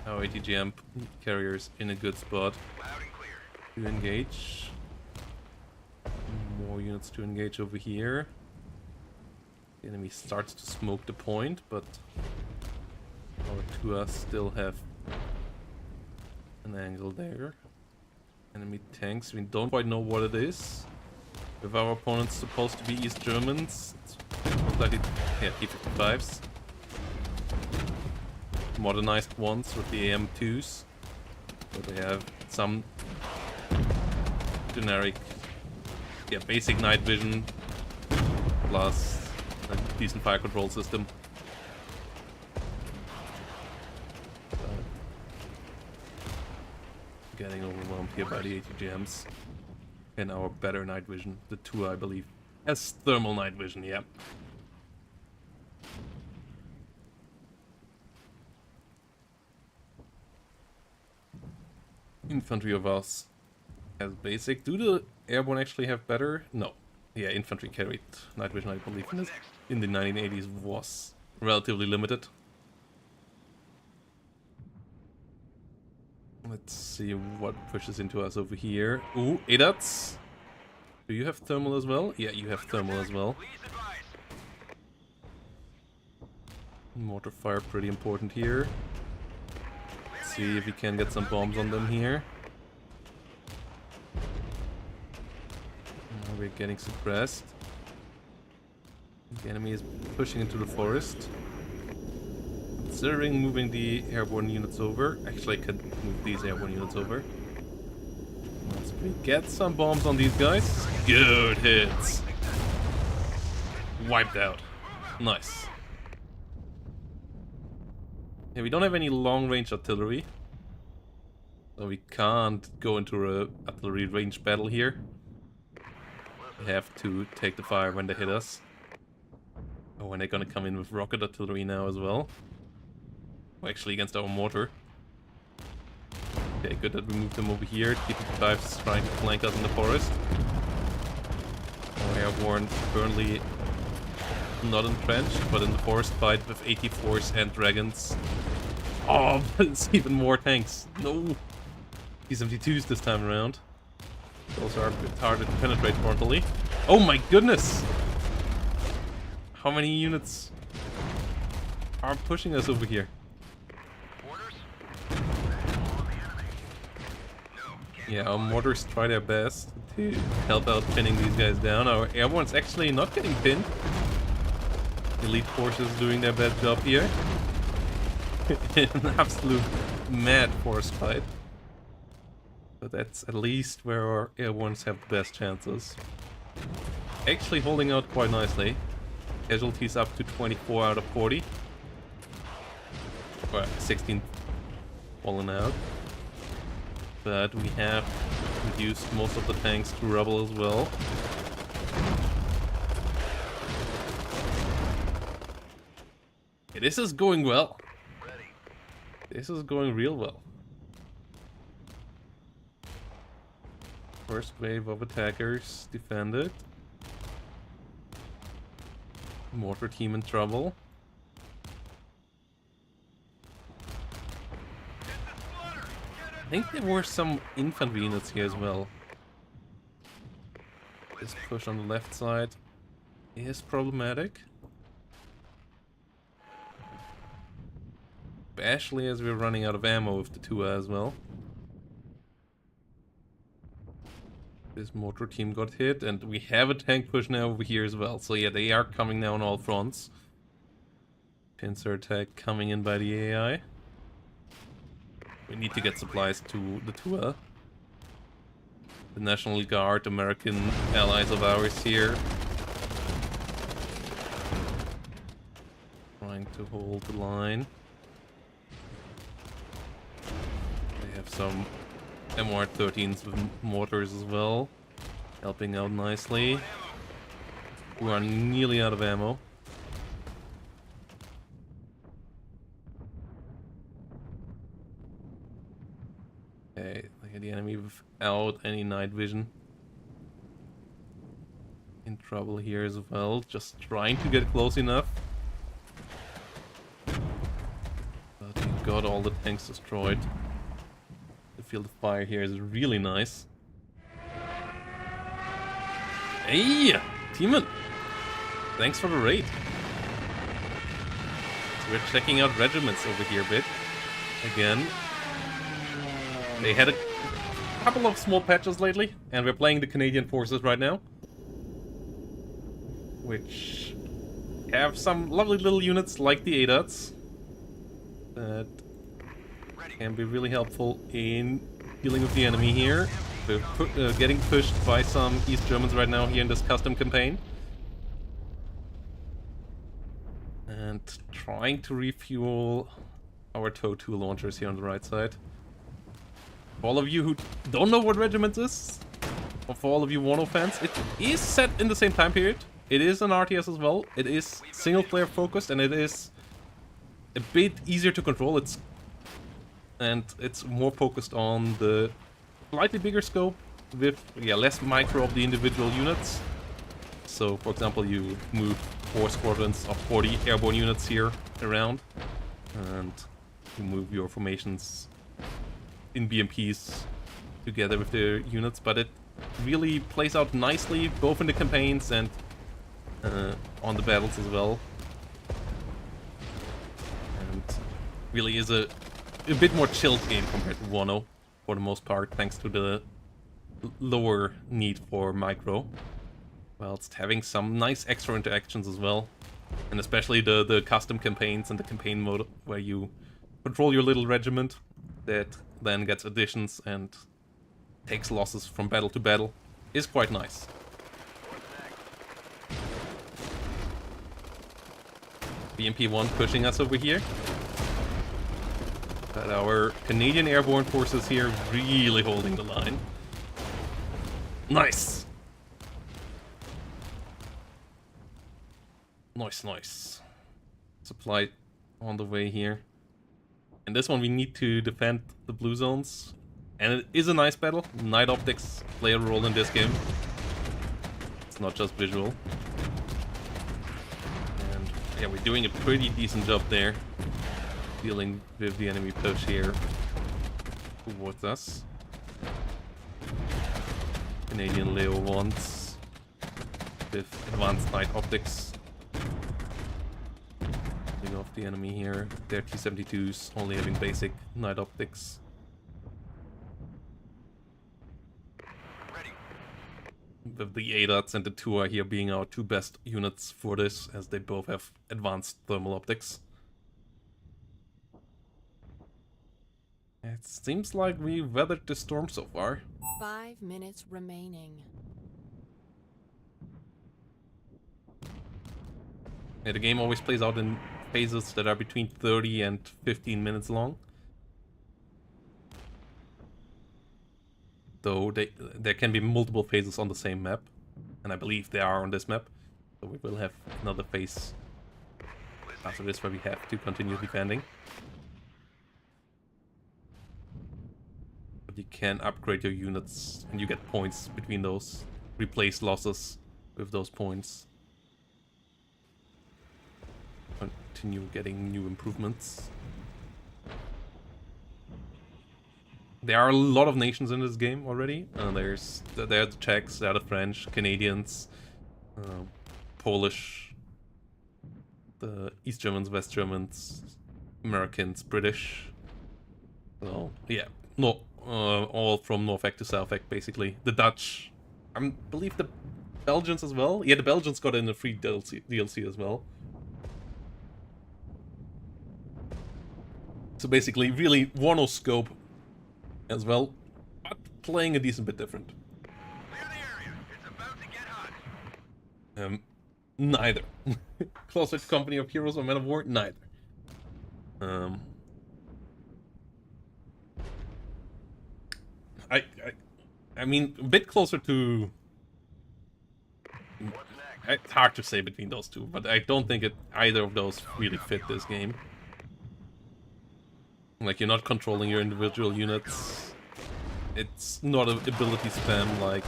Our ATGM carriers in a good spot Loud and clear. to engage. More units to engage over here. The enemy starts to smoke the point, but our two us still have an angle there. Enemy tanks, we don't quite know what it is. If our opponent's supposed to be East Germans, it's most likely, yeah, T-55s. Modernized ones with the AM2s. So they have some generic, yeah, basic night vision plus a decent fire control system. Getting overwhelmed here by the ATGMs. And our better night vision. The 2, I believe, has thermal night vision, yeah. Infantry of us has basic. Do the airborne actually have better? No. Yeah, infantry carried night vision, I believe, in the 1980s was relatively limited. Let's see what pushes into us over here. Ooh, ADATs. Do you have thermal as well? Yeah, you have thermal as well. Please advise. Mortar fire pretty important here. Let's see if we can get some bombs on them here. We're getting suppressed. The enemy is pushing into the forest. Considering moving the airborne units over. Actually, I could move these airborne units over. Once we get some bombs on these guys. Good hits. Wiped out. Nice. Yeah, we don't have any long-range artillery. So we can't go into a artillery range battle here. We have to take the fire when they hit us. Oh, and they're gonna come in with rocket artillery now as well. Well, actually against our mortar. Okay, good that we moved them over here. T-55 is trying to flank us in the forest. Our airborne currently not entrenched, but in the forest fight with 84s and dragons. Oh, but it's even more tanks. No! T-72s this time around. Those are a bit harder to penetrate frontally. Oh my goodness! How many units are pushing us over here? Orders? Yeah, our mortars try their best to help out pinning these guys down. Our airborne's actually not getting pinned. Elite forces doing their best job here. An absolute mad forest fight. But that's at least where our airbornes have the best chances. Actually holding out quite nicely. Casualties up to 24 out of 40. Or 16 fallen out. But we have reduced most of the tanks to rubble as well. Okay, this is going well. This is going real well. First wave of attackers defended. Mortar team in trouble. I think there were some infantry units here as well. This push on the left side is problematic. Especially as we're running out of ammo with the 2 as well. This mortar team got hit, and we have a tank push now over here as well. So yeah, they are coming now on all fronts. Pincer attack coming in by the AI. We need to get supplies to the Tua. The National Guard, American allies of ours here. Trying to hold the line. They have some MR-13s with mortars as well. Helping out nicely. We are nearly out of ammo. Okay, look at the enemy without any night vision. in trouble here as well. Just trying to get close enough. But we got all the tanks destroyed. The field of fire here is really nice. Hey, Timon! Thanks for the raid. So we're checking out regiments over here a bit. Again. They had a couple of small patches lately, and we're playing the Canadian forces right now. Which have some lovely little units like the ADATs that can be really helpful in dealing with the enemy here. We're getting pushed by some East Germans right now here in this custom campaign. And trying to refuel our TOW-2 launchers here on the right side. For all of you who don't know what Regiments is, or for all of you Wano fans, it is set in the same time period. It is an RTS as well. It is single player focused, and it is a bit easier to control. It's more focused on the slightly bigger scope with less micro of the individual units. So, for example, you move 4 squadrons of 40 airborne units here around, and you move your formations in BMPs together with the units, but it really plays out nicely both in the campaigns and on the battles as well. And really is a bit more chilled game compared to Wano for the most part, thanks to the lower need for micro, whilst having some nice extra interactions as well. And especially the custom campaigns and the campaign mode where you control your little regiment that then gets additions and takes losses from battle to battle is quite nice. BMP-1 pushing us over here. But our Canadian airborne forces here really holding the line. Nice! Nice, nice. Supply on the way here. And this one we need to defend the blue zones. And it is a nice battle. Night optics play a role in this game. It's not just visual. And yeah, we're doing a pretty decent job there. Dealing with the enemy push here towards us. Canadian Leo 1s with advanced night optics. Off the enemy here. Their T-72s only having basic night optics. Ready. With the ADATs and the TUA here being our 2 best units for this, as they both have advanced thermal optics. It seems like we weathered the storm so far. 5 minutes remaining. Yeah, the game always plays out in phases that are between 30 and 15 minutes long. Though there can be multiple phases on the same map, and I believe they are on this map. So we will have another phase after this where we have to continue defending. But you can upgrade your units and you get points between those. Replace losses with those points. Continue getting new improvements. There are a lot of nations in this game already. There are the Czechs, there are the French, Canadians, Polish, the East Germans, West Germans, Americans, British. So yeah, no, all from Norfolk to Southwark basically. The Dutch, I believe the Belgians as well. Yeah, the Belgians got in a free DLC as well. So basically, really Wano scope as well, but playing a decent bit different. Clear the area. It's about to get hot. Neither. Closer to Company of Heroes or Men of War? Neither. I mean, a bit closer to... What's next? It's hard to say between those two, but I don't think either of those really fit this game. Like, you're not controlling your individual units. It's not an ability spam like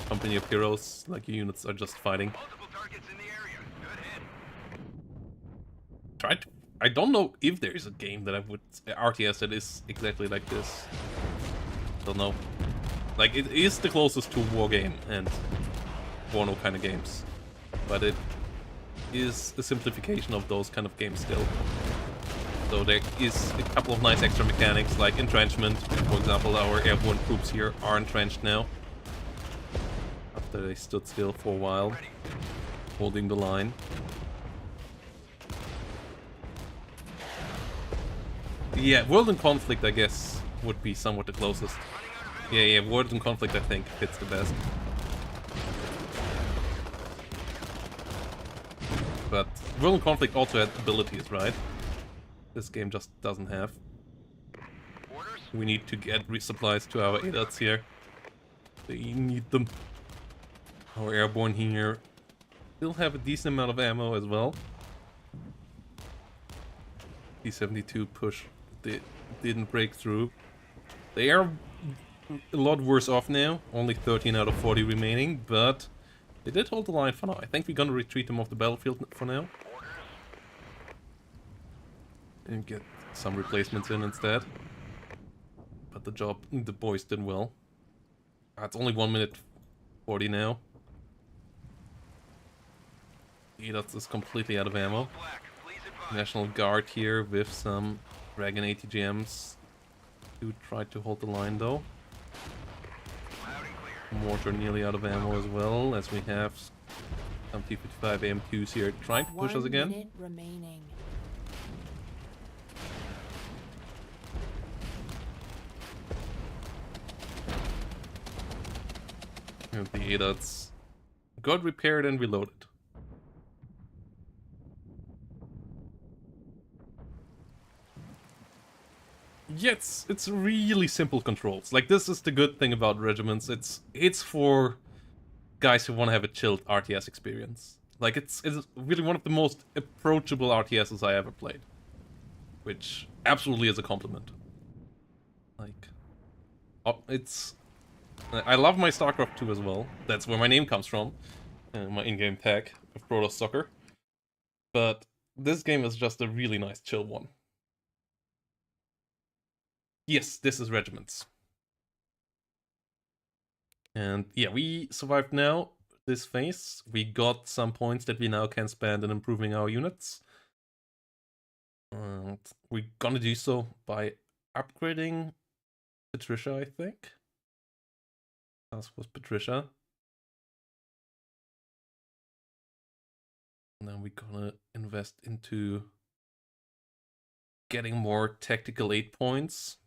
company of heroes, like your units are just fighting. Multiple targets in the area. Good hit. I don't know if there is a game that I would RTS that is exactly like this. Don't know. Like, it is the closest to war game and Porno kind of games, but it is a simplification of those kind of games still. So there is a couple of nice extra mechanics like entrenchment. For example, our airborne troops here are entrenched now after they stood still for a while, holding the line. Yeah, World in Conflict, I guess, would be somewhat the closest. Yeah, World in Conflict, I think, fits the best. But World in Conflict also had abilities, right? This game just doesn't have. Orders? We need to get resupplies to our ADATs here. They need them. Our airborne here still have a decent amount of ammo as well. T-72 push didn't break through. They are a lot worse off now. Only 13 out of 40 remaining, but they did hold the line for now. I think we're gonna retreat them off the battlefield for now. And get some replacements in instead. But the boys did well. It's only 1 minute 40 now. ADATS is completely out of ammo. Black. Please advise. National Guard here with some Dragon ATGMs. Do try to hold the line though. Loud and clear. Mortar nearly out of ammo as well, as we have some T-55 AM2s here trying to push us 1 again. minute remaining. And the ADATs got repaired and reloaded. Yeah, it's really simple controls. Like, this is the good thing about Regiments. It's for guys who want to have a chilled RTS experience. Like, it's really one of the most approachable RTSs I ever played, which absolutely is a compliment. Like, I love my StarCraft 2 as well. That's where my name comes from, my in-game tag of Proto Soccer. But this game is just a really nice chill one. Yes, this is Regiments. And yeah, we survived now this phase. We got some points that we now can spend in improving our units. And we're gonna do so by upgrading Patricia, I think. That was Patricia. And then we're gonna invest into getting more tactical 8 points.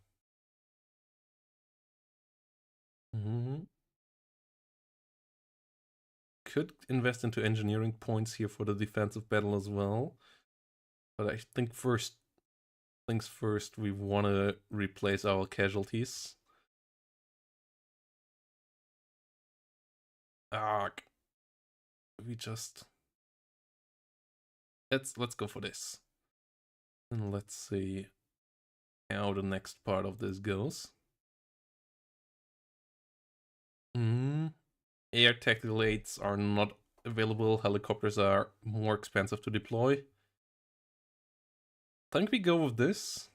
Could invest into engineering points here for the defensive battle as well. But I think first things first, we want to replace our casualties. We just let's go for this. And let's see how the next part of this goes. Air tactical aids are not available. Helicopters are more expensive to deploy. I think we go with this.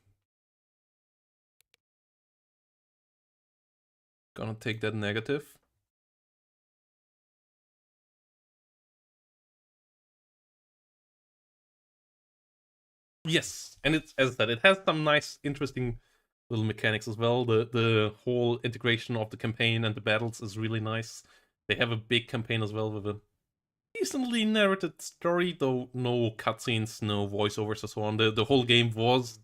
Gonna take that negative. Yes, and it's, as I said, it has some nice, interesting little mechanics as well. The whole integration of the campaign and the battles is really nice. They have a big campaign as well with a decently narrated story, though no cutscenes, no voiceovers or so on. The whole game was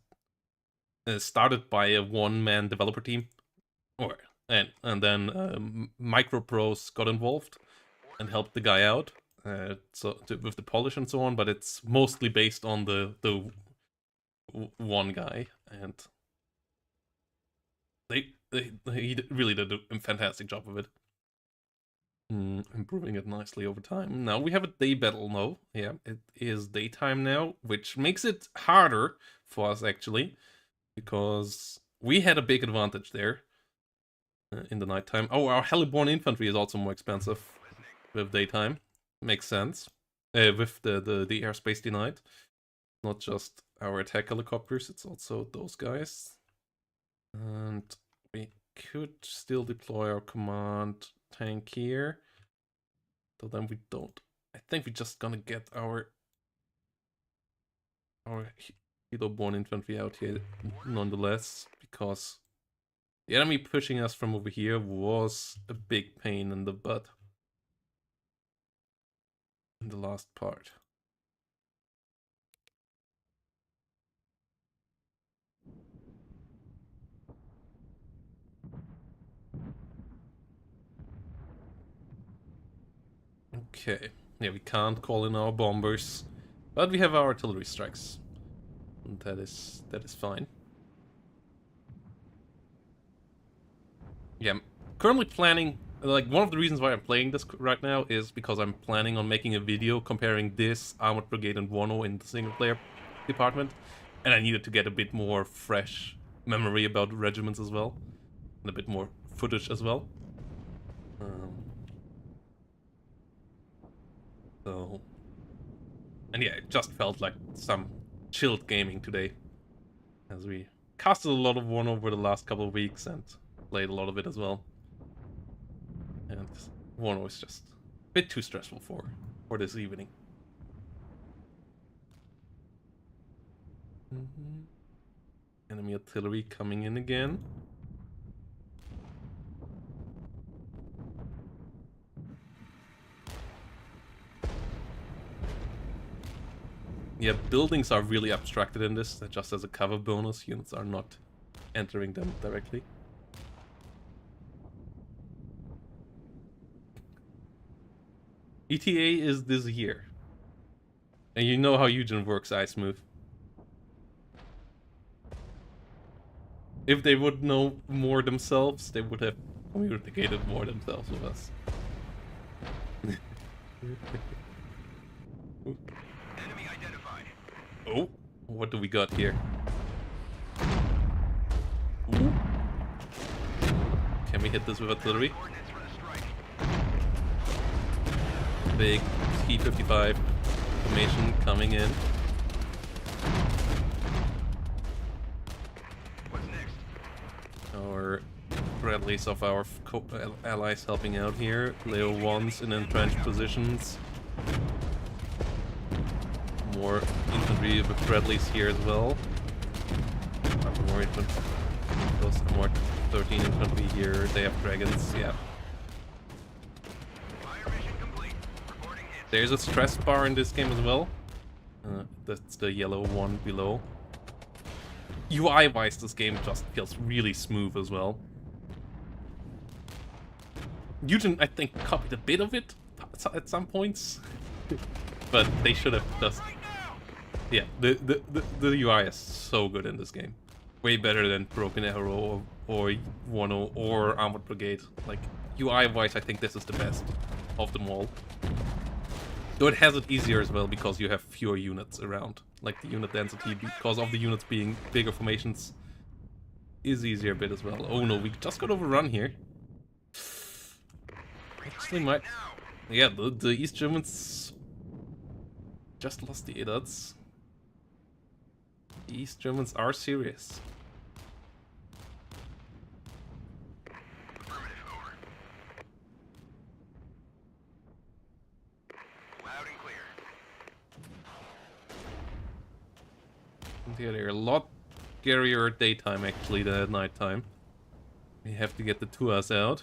started by a one-man developer team, and then Micropros got involved and helped the guy out, with the polish and so on. But it's mostly based on the one guy, and he really did a fantastic job of it. Improving it nicely over time. Now we have a day battle now. Yeah, it is daytime now, which makes it harder for us actually, because we had a big advantage there. in the nighttime. Oh, our heliborne infantry is also more expensive with daytime. Makes sense. With the airspace denied. Not just our attack helicopters, it's also those guys. And we could still deploy our command tank here. So then we don't. I think we're just gonna get our heliborne infantry out here nonetheless, because the enemy pushing us from over here was a big pain in the butt in the last part. Okay, yeah, we can't call in our bombers, but we have our artillery strikes. And that is fine. Yeah, I'm currently planning, like, one of the reasons why I'm playing this right now is because I'm planning on making a video comparing this Armored Brigade and Wano in the single player department, and I needed to get a bit more fresh memory about regiments as well, and a bit more footage as well. So, and yeah, it just felt like some chilled gaming today, as we casted a lot of Wano over the last couple of weeks and played a lot of it as well. And Wano is just a bit too stressful for this evening. Enemy artillery coming in again. Yeah, buildings are really abstracted in this, just as a cover bonus. Units are not entering them directly. ETA is this year. And you know how Eugen works, Ice Move. If they would know more themselves, they would have communicated more themselves with us. Enemy identified. Oh, what do we got here? Ooh. Can we hit this with artillery? Coordinates for the strike. Big T-55 formation coming in. What's next? Our Bradleys of our allies helping out here. Leo 1s in entrenched positions. More infantry with Bradleys here as well. More infantry. Those more 13 infantry here. They have dragons, yeah. Fire mission complete. Reporting hits. There's a stress bar in this game as well. That's the yellow one below. UI-wise, this game just feels really smooth as well. Eugen, I think, copied a bit of it at some points. But they should have just... Yeah, the UI is so good in this game. Way better than Broken Arrow or Wano or Armored Brigade. Like, UI-wise, I think this is the best of them all. Though it has it easier as well because you have fewer units around. Like, the unit density, because of the units being bigger formations, is easier a bit as well. Oh no, we just got overrun here. Actually might... Yeah, the East Germans just lost the ADATs. The East Germans are serious. Affirmative, over. Loud and clear. Yeah, they're a lot scarier at daytime actually than at nighttime. We have to get the Tuas out.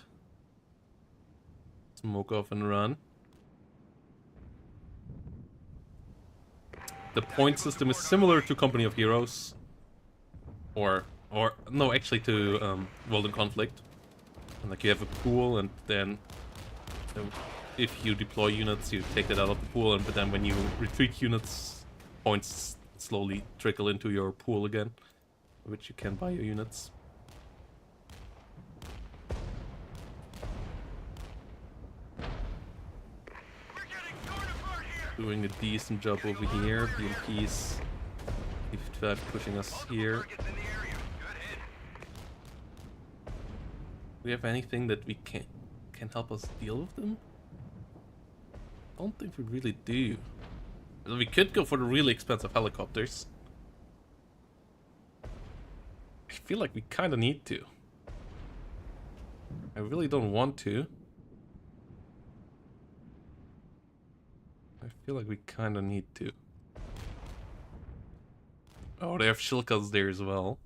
Smoke off and run. The point system is similar to Company of Heroes. Or no, actually to World in Conflict. And like you have a pool and then if you deploy units, you take that out of the pool, but then when you retreat units, points slowly trickle into your pool again, which you can buy your units. We're getting torn apart here. Doing a decent job over here. BMPs, T-55 pushing us here. Targets in the area. Good hit. we have anything that we can help us deal with them? I don't think we really do. We could go for the really expensive helicopters. I feel like we kind of need to. I really don't want to. I feel like we kind of need to. Oh, they have shilkas there as well.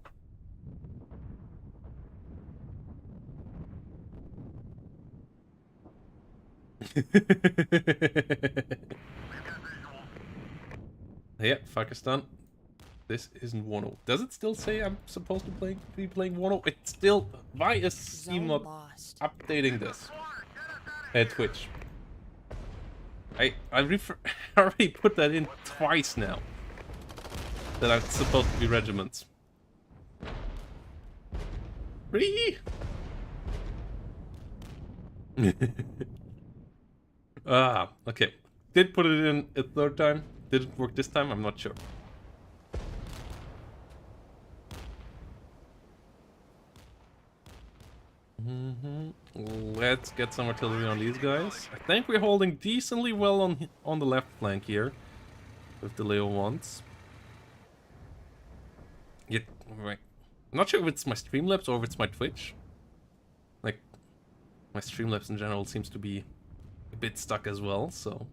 Yeah, Pakistan. This isn't 1-0. Does it still say I'm supposed to be playing 1-0? It's still... Why is Steam not updating this? At Twitch. I already put that in twice now. That I'm supposed to be regiments. Really? Okay. Did put it in a third time. Did it work this time? I'm not sure. Let's get some artillery on these guys. I think we're holding decently well on the left flank here with the Leo 1s. Yet, right. I'm not sure if it's my Streamlabs or if it's my Twitch. Like, my Streamlabs in general seems to be a bit stuck as well, so...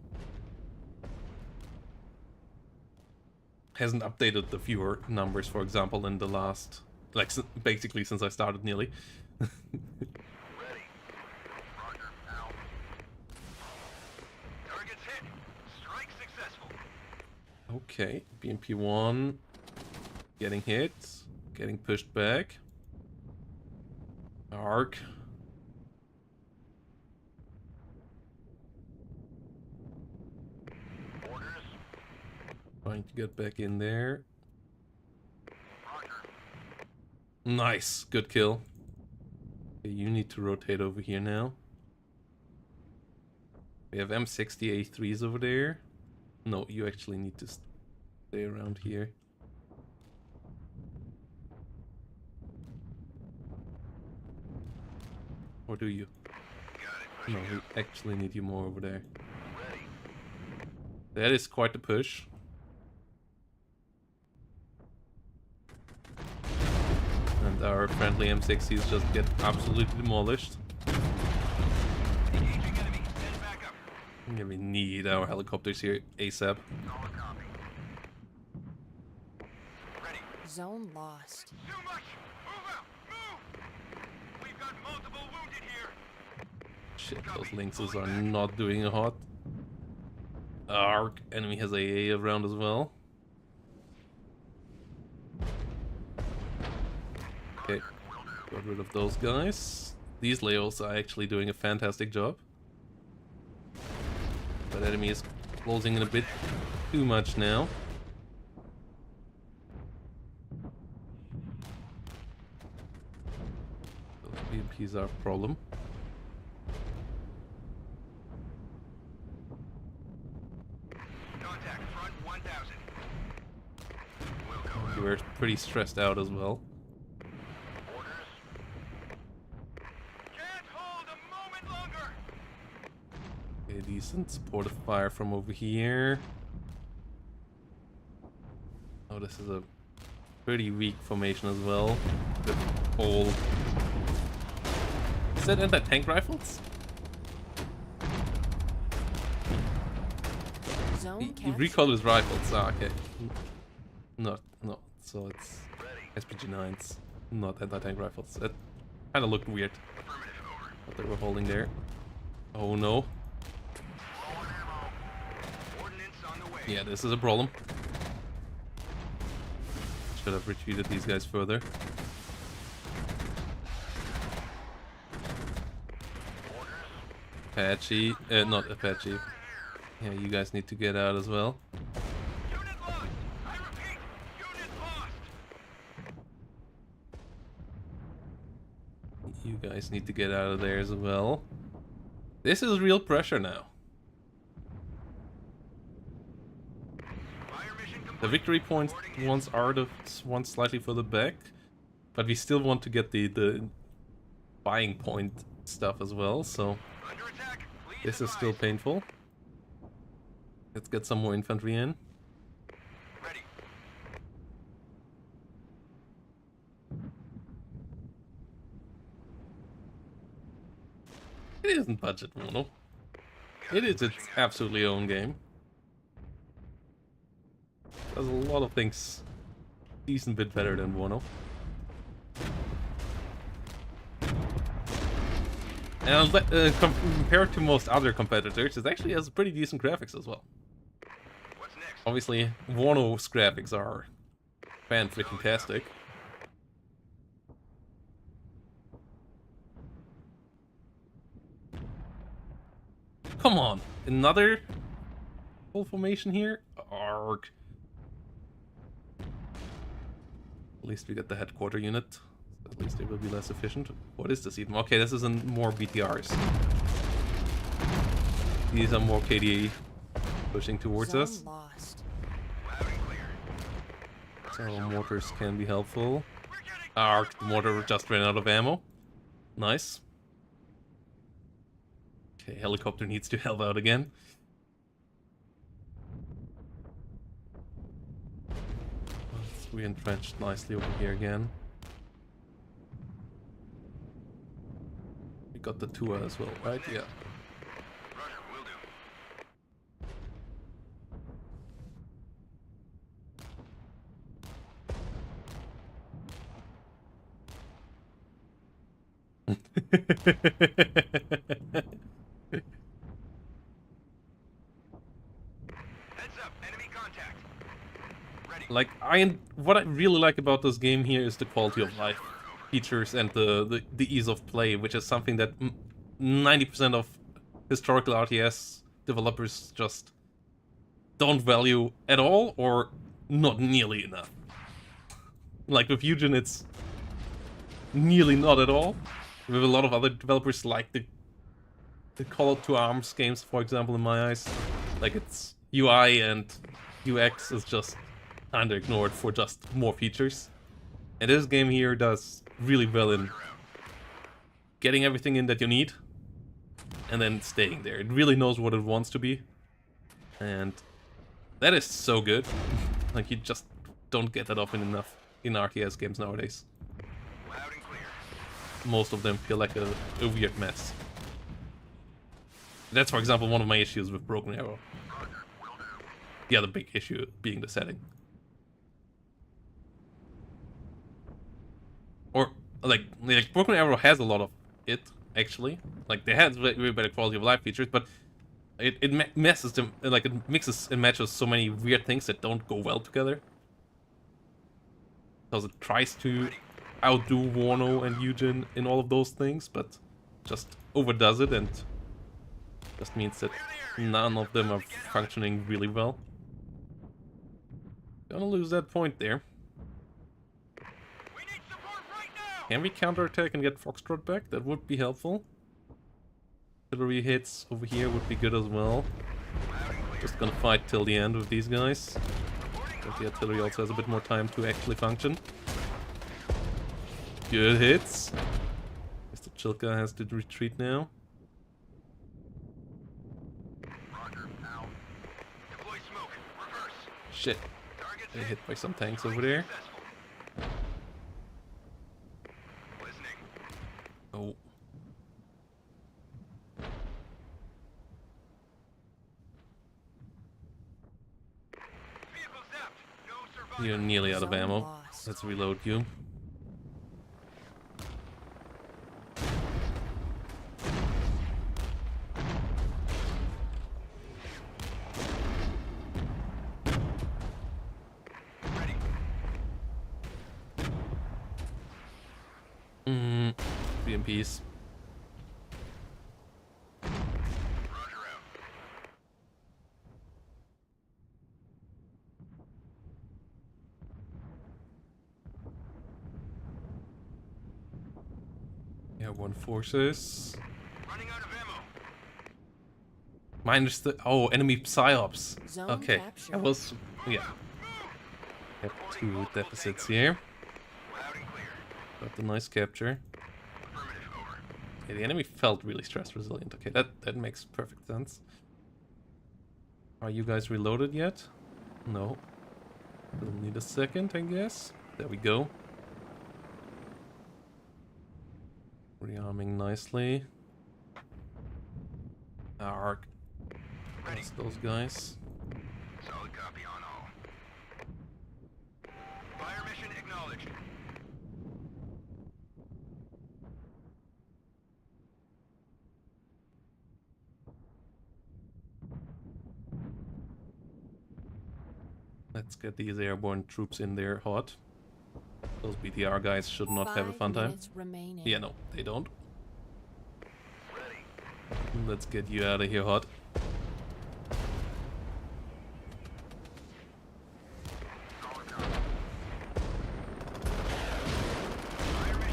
Hasn't updated the viewer numbers, for example, in the last... Like, basically since I started nearly. Ready. Roger. Out. Targets hit. Strike successful. Okay, BMP-1 getting hit, getting pushed back. Arc. Orders. Trying to get back in there. Roger. Nice, good kill. Okay, you need to rotate over here now. We have M60 A3s over there. No, you actually need to stay around here. Or do you? Got it. No, we actually need you more over there. Ready. That is quite the push. And our friendly M60s just get absolutely demolished. Engaging enemy. Stand back up. Yeah, we need our helicopters here ASAP. Solid copy. Ready. Zone lost. Too much. Move out. Move. We've got multiple wounded here. Shit, those lynxes are not doing a hot. Our enemy has AA around as well. Okay, got rid of those guys. These Leos are actually doing a fantastic job. But enemy is closing in a bit too much now. Those BMPs are a problem. Contact front 1000. We'll go We're pretty stressed out as well. Orders. Can't hold a moment longer. Okay, decent supportive fire from over here. Oh, this is a pretty weak formation as well. The whole... Is that anti-tank rifles? Zone He captured. recoiled his rifles. Ah, okay. No, so it's Ready. SPG-9s, not anti-tank rifles. That kind of looked weird, Affirmative. Over. what they were holding there. Oh no. Low on ammo. Ordnance on the way. Yeah, this is a problem. Should have retreated these guys further. Apache, not Apache. Yeah, you guys need to get out as well. Unit lost. I repeat. Unit lost. You guys need to get out of there as well. This is real pressure now. Fire mission complete. The victory points ones are the ones slightly further back, but we still want to get the buying point stuff as well, so Under attack. Please this is still advise. painful. Let's get some more infantry in. Ready. It isn't budget mono. It is its absolutely own game. Does a lot of things decent bit better than Wano. And compared to most other competitors, it actually has pretty decent graphics as well. What's next? Obviously, Wano's graphics are fan-freaking-tastic. Come on, another full formation here? Arg. At least we get the headquarter unit. At least it will be less efficient. What is this even? Okay, this is more BTRs. These are more KDA pushing towards Zone us. lost. Loud and clear. So mortars can be helpful. Arg, the mortar just ran out of ammo. Nice. Okay, helicopter needs to help out again. We entrenched nicely over here again. We got the Tua as well, right? Yeah. Roger, will do. Heads up, enemy contact. Ready. Like, what I really like about this game here is the quality of life features and the ease of play, which is something that 90% of historical RTS developers just don't value at all, or not nearly enough. Like with Eugen, it's nearly not at all. With a lot of other developers, like the Call to Arms games, for example, in my eyes, like its UI and UX is just kinda ignored for just more features. And this game here does really well in getting everything in that you need and then staying there. It really knows what it wants to be. And that is so good. Like, you just don't get that often enough in RTS games nowadays. Loud and clear. Most of them feel like a weird mess. That's, for example, one of my issues with Broken Arrow. The other big issue being the setting. Or, like Broken Arrow has a lot of it, actually. Like, they have way better quality of life features, but it messes them, like, it mixes and matches so many weird things that don't go well together. Because it tries to outdo Wano and Eugen in all of those things, but just overdoes it, and just means that none of them are functioning really well. Gonna lose that point there. We need support right now. Can we counterattack and get Foxtrot back? That would be helpful. Artillery hits over here would be good as well. Just gonna fight till the end with these guys. But the artillery also has a bit more time to actually function. Good hits. Mr. Chilka has to retreat now. Deploy smoke. Reverse. Shit. Target Get hit by some tanks over there. successful. Listening. Oh. Vehicle zapped. No survivors. You're nearly out of Zone ammo. lost. Let's reload you. Ready. BMPs. Roger out. Yeah, one forces. Running out of ammo. Minus the enemy psyops. Zone Okay, captured. that was Have two deficits here. Loud and clear. Got the nice capture. Affirmative. Over. Yeah, the enemy felt really stress resilient. Okay, that makes perfect sense. Are you guys reloaded yet? No. We'll need a second, I guess. There we go. Rearming nicely. Arc. That's those guys. Solid copy on all. Fire mission acknowledged. Let's get these airborne troops in there hot. Those BTR guys should not have a 5 fun time. minutes remaining. Yeah, no, they don't. Ready. Let's get you out of here hot. Solid copy.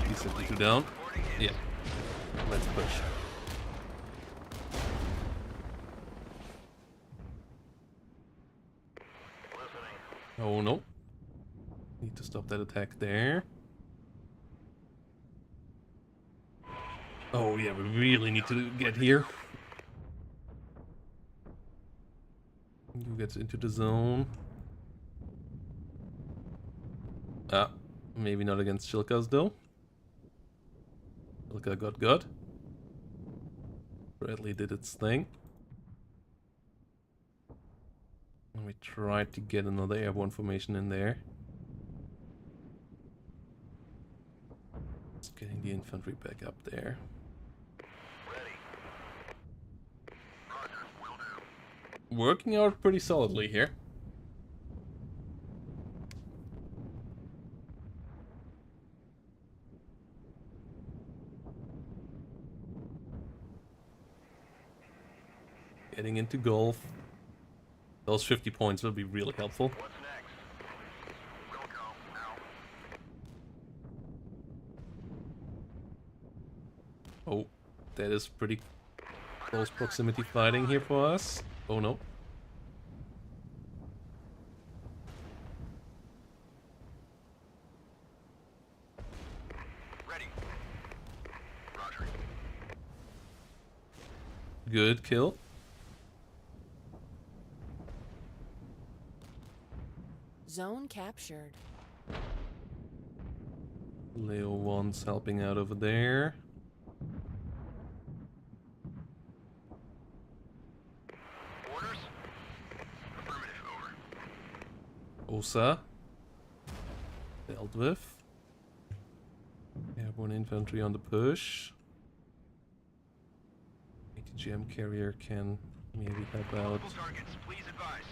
He's 52 down. Reporting in. Yeah. Let's push. Listening. Oh no. Need to stop that attack there. Oh yeah, we really need to get here. You get into the zone. Ah, maybe not against Shilkas though. Shilka got. Bradley did its thing. And we tried to get another airborne formation in there. Just getting the infantry back up there. Ready. Roger. Will do. Working out pretty solidly here. Getting into golf. Those 50 points will be really helpful. What's next? Will go. Out. Oh, that is pretty close proximity fighting here for us. Oh no. Ready. Roger. Good kill. Zone captured. Leo 1's helping out over there. Orders? Affirmative. Over. Osa. Dealt with. Airborne infantry on the push. ATGM carrier can maybe help out. Multiple targets. Please advise.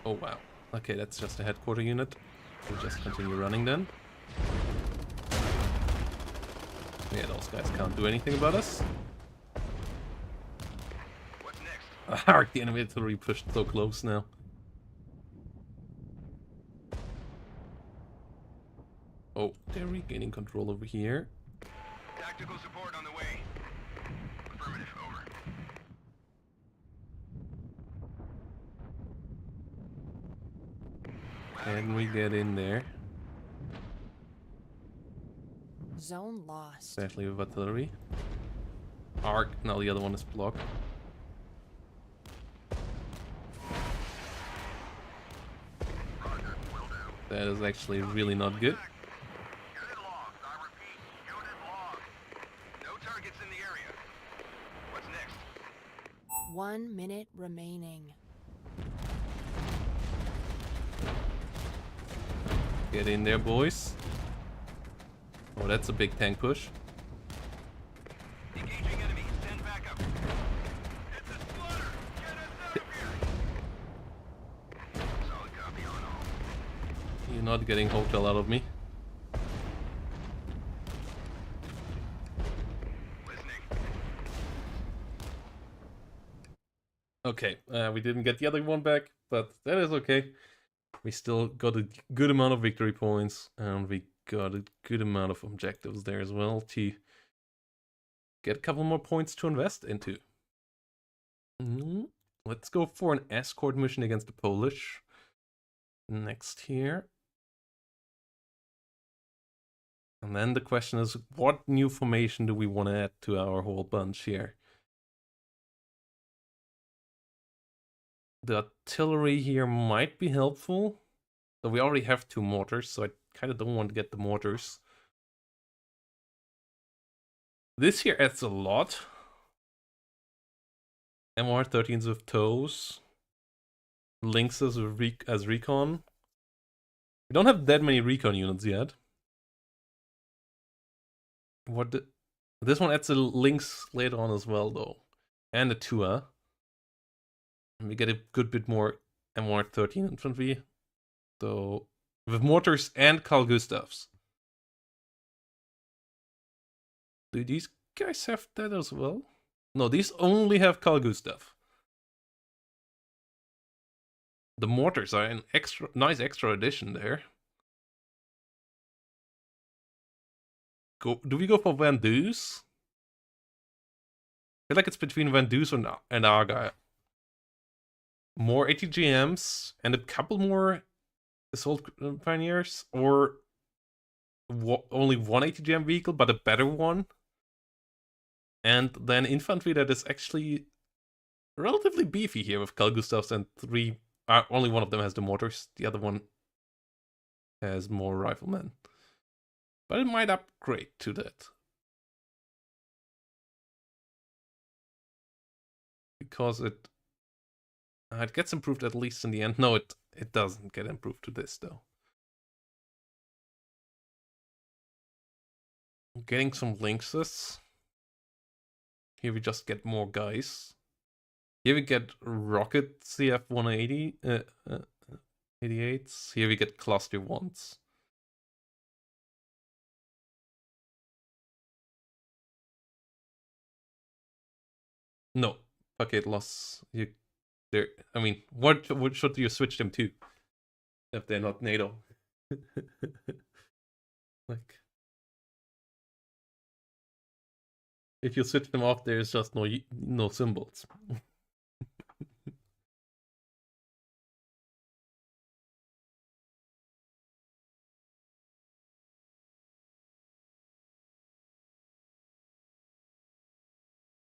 Oh wow. Okay, that's just a headquarter unit. We'll just continue running then. Yeah, those guys can't do anything about us. What's next? Arc, the enemy artillery pushed so close now. Oh, they're regaining control over here. Tactical support on the way. Affirmative. Over. Can we get in there? Zone lost. Especially with artillery. Arc, now the other one is blocked. Roger. Will do. That is actually really not good. Unit logged. I repeat. Unit logged. No targets in the area. What's next? 1 minute remaining. Get in there, boys. Oh, that's a big tank push. Engaging enemy. Stand back up. It's a splitter. Get us out of here. Solid copy on all. You're not getting hotel out of me. Listening. Okay, we didn't get the other one back, but that is okay. We still got a good amount of victory points, and we got a good amount of objectives there as well to get a couple more points to invest into. Let's go for an escort mission against the Polish. Next here. And then the question is, what new formation do we want to add to our whole bunch here? The artillery here might be helpful. So we already have 2 mortars, so I kind of don't want to get the mortars. This here adds a lot. MR13s with tows. Lynx as recon. We don't have that many recon units yet. This one adds a Lynx later on as well, though. And a Tua. And we get a good bit more MR13 infantry. So, with mortars and Carl Gustavs. Do these guys have that as well? No, these only have Carl Gustav. The mortars are an nice extra addition there. Do we go for Van Dues? I feel like it's between Van Dues and Argyle. More ATGMs and a couple more Assault Pioneers, or only one ATGM vehicle, but a better one. And then infantry that is actually relatively beefy here with Carl Gustavs and 3. Only one of them has the mortars, the other one has more riflemen. But it might upgrade to that. Because it gets improved at least in the end. No, it doesn't get improved to this, though. Getting some lynxes. Here we just get more guys. Here we get rocket CF 180, 88s. Here we get cluster 1s. No, bucket loss. I mean, what should you switch them to if they're not NATO? Like, if you switch them off, there's just no symbols.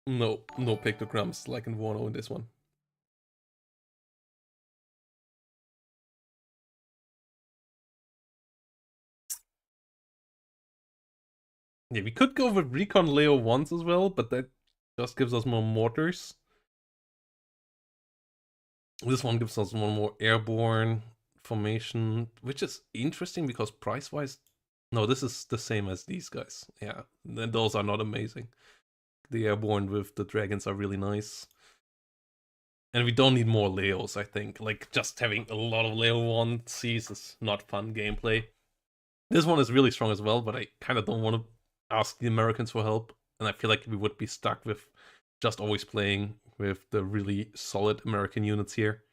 No pictograms like in Wano in this one. Yeah, we could go with Recon Leo 1s as well, but that just gives us more mortars. This one gives us one more airborne formation, which is interesting because price-wise... No, this is the same as these guys. Yeah, those are not amazing. The airborne with the dragons are really nice. And we don't need more Leos, I think. Like, just having a lot of Leo 1Cs is not fun gameplay. This one is really strong as well, but I kind of don't want to ask the Americans for help. And I feel like we would be stuck with just always playing with the really solid American units here.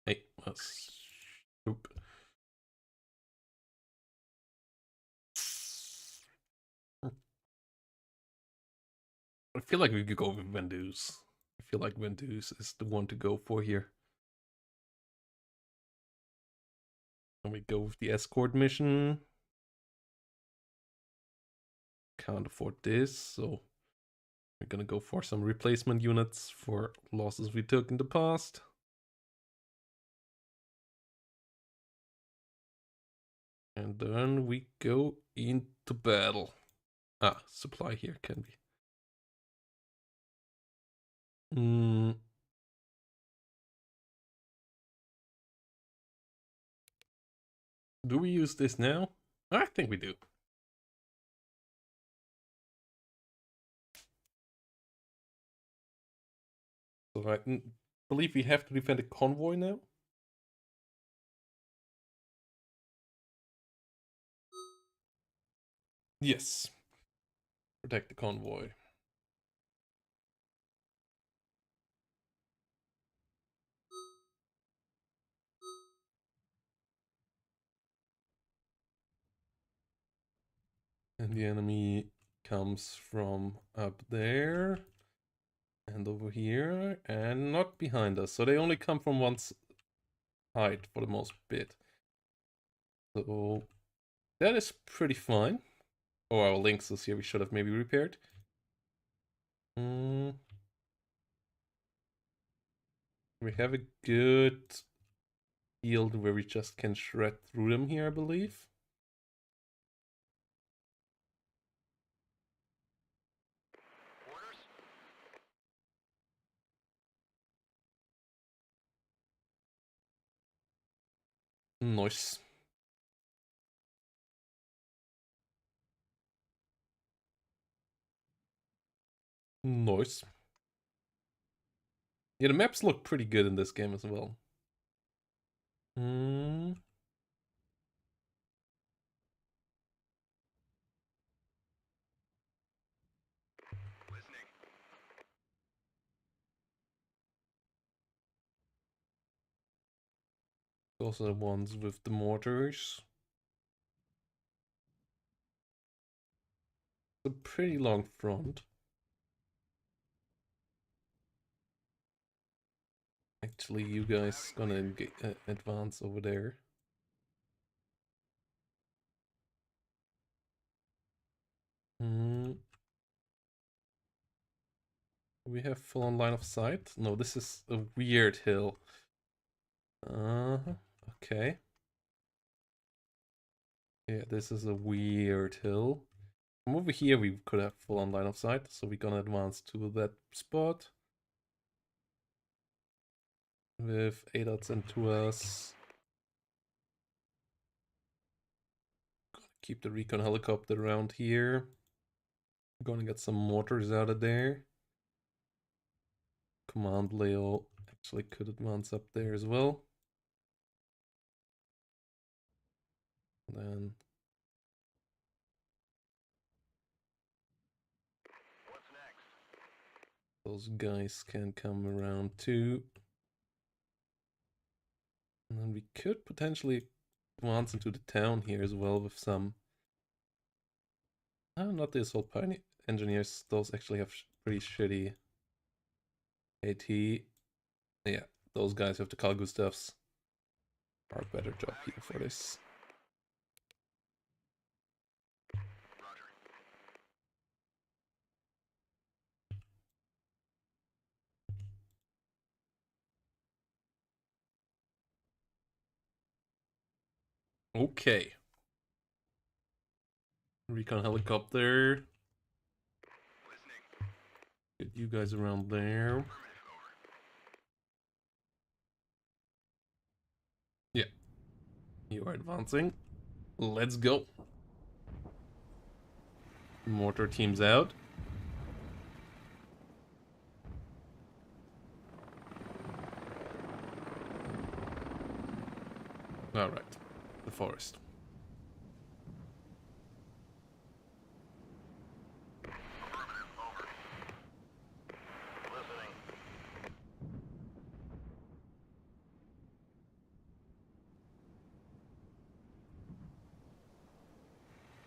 Hey, oop. I feel like we could go with Vendus. I feel like Vendus is the one to go for here. And we go with the escort mission. Can't afford this, so we're gonna go for some replacement units for losses we took in the past. And then we go into battle. Supply here can be. Do we use this now? I think we do. So I believe we have to defend a convoy now. Yes. Protect the convoy. And the enemy comes from up there and over here and not behind us. So they only come from hide for the most bit. So that is pretty fine. Oh, our links is here. We should have maybe repaired. We have a good field where we just can shred through them here, I believe. Orders? Nice. Nice. Yeah, the maps look pretty good in this game as well. Listening. Those are the ones with the mortars. It's a pretty long front. Actually, you guys gonna advance over there. We have full on line of sight? No, this is a weird hill. Okay. Yeah, this is a weird hill. From over here, we could have full on line of sight, so we're gonna advance to that spot. With ADOTs and to us. Gonna keep the recon helicopter around here. Gonna get some mortars out of there. Command Leo actually could advance up there as well. Then What's next? those guys can come around too. And then we could potentially advance into the town here as well with some... Oh, not the assault pioneer engineers. Those actually have pretty shitty AT. Yeah, those guys with the Carl Gustavs are a better job here for this. Roger. Okay. Recon helicopter. Listening. Get you guys around there. Affirmative. Over. Yeah. You are advancing. Let's go. Mortar team's out. Alright. The forest. Affirmative. Over. Listening.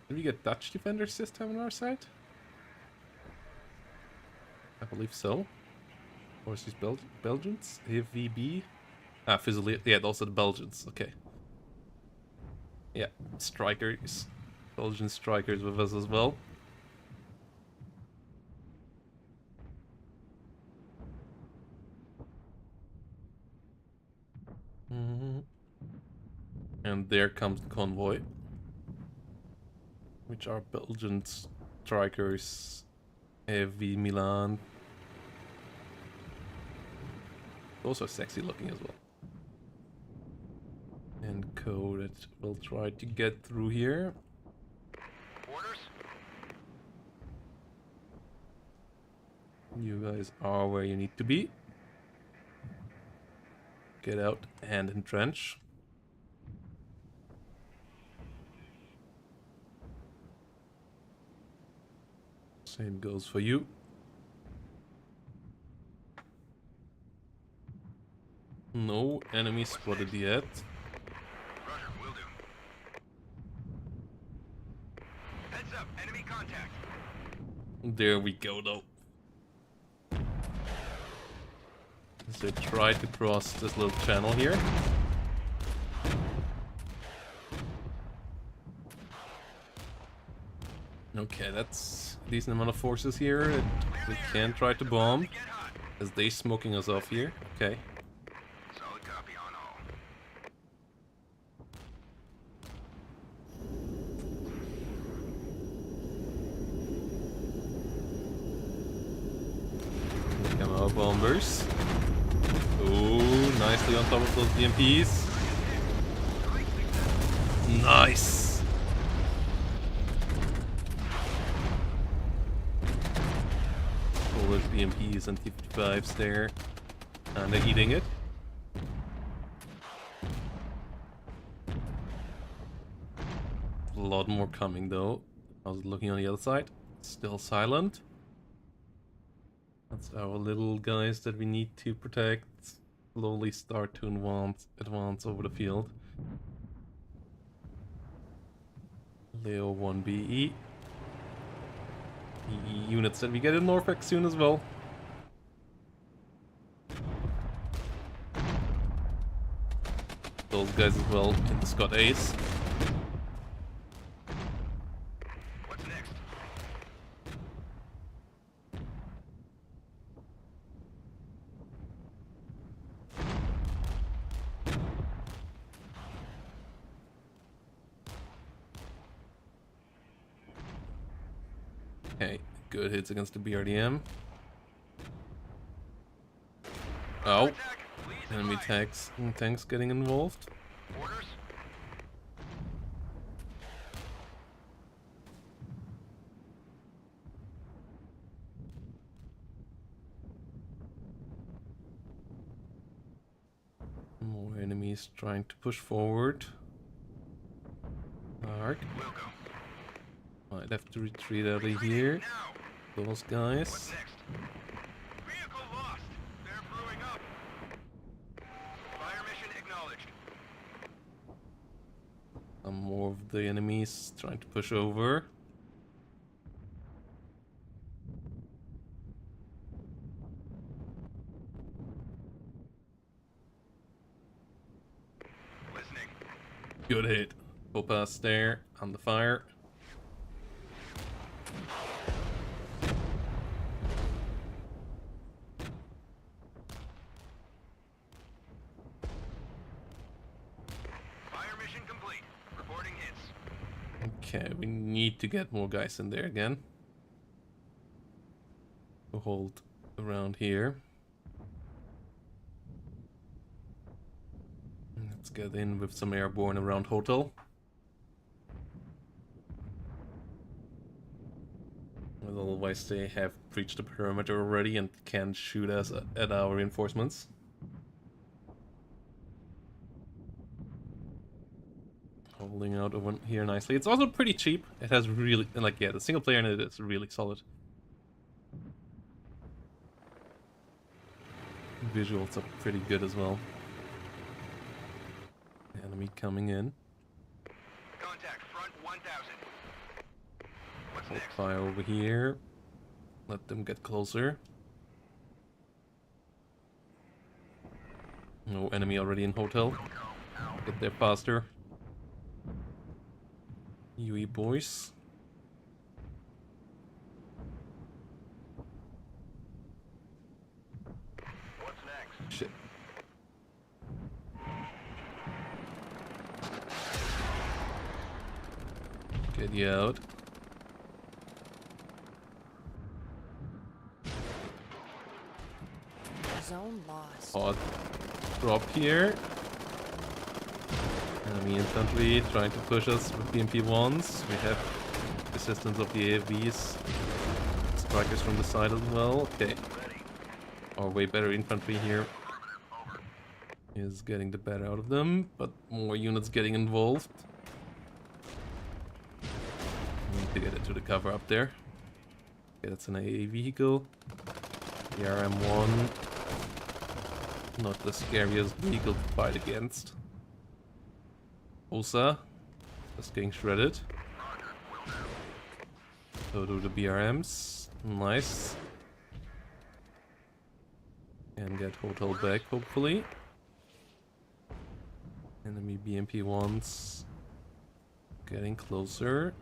Did we get Dutch defenders this time on our side? I believe so. Or is these Belgians? AVB? Ah, Fusilier. Yeah, those are the Belgians. Okay. Yeah, strikers. Belgian strikers with us as well. And there comes the convoy. Which are Belgian strikers. AV Milan. Those are sexy looking as well. And coded. We'll try to get through here. Orders? You guys are where you need to be. Get out and entrench. Same goes for you. No enemy spotted yet. Roger. Will do. Heads up. Enemy contact. There we go though. As they try to cross this little channel here. Okay, that's a decent amount of forces here that we can try to bomb. Get hot. As they smoking us off here. Okay. Solid copy on all. Come out, bombers. Oh, nicely on top of those BMPs. Nice. All those BMPs and T-55s there. And they're eating it. A lot more coming though. I was looking on the other side. Still silent. That's our little guys that we need to protect. Slowly start to advance over the field. Leo 1BE. EE units that we get in Norfolk soon as well. Those guys as well in the Scott Ace. What's next? Okay, good hits against the BRDM. Oh, Attack. Please enemy advise. tanks getting involved. Orders. More enemies trying to push forward. Hard. We'll go. Might have to retreat out of here. Now. Those What's guys. next? Vehicle lost. They're brewing up. Fire mission acknowledged. Some more of the enemies trying to push over. Listening. Good hit. Full pass there on the fire. Fire mission complete. Reporting hits. Okay, we need to get more guys in there again. To hold around here. Let's get in with some airborne around hotel. Otherwise they have breached the perimeter already and can shoot us at our reinforcements. Holding out over here nicely. It's also pretty cheap. It has really, like, yeah, the single player in it is really solid. Visuals are pretty good as well. Enemy coming in. Contact front 1000. What's Hold next? fire over here. Let them get closer. No enemy already in hotel. Get there faster. UE boys. What's next? Shit. Get you out. Zone lost. Hot drop here. Enemy infantry trying to push us with BMP-1s. We have assistance of the AFVs. Strikers from the side as well. Okay. Our way better infantry here is getting the better out of them, but more units getting involved. Need to get it to the cover up there. Okay, that's an AA vehicle. The RM1. Not the scariest vehicle to fight against. Osa. Just getting shredded. So do the BRMs. Nice. And get hotel back, hopefully. Enemy BMP-1s. Getting closer.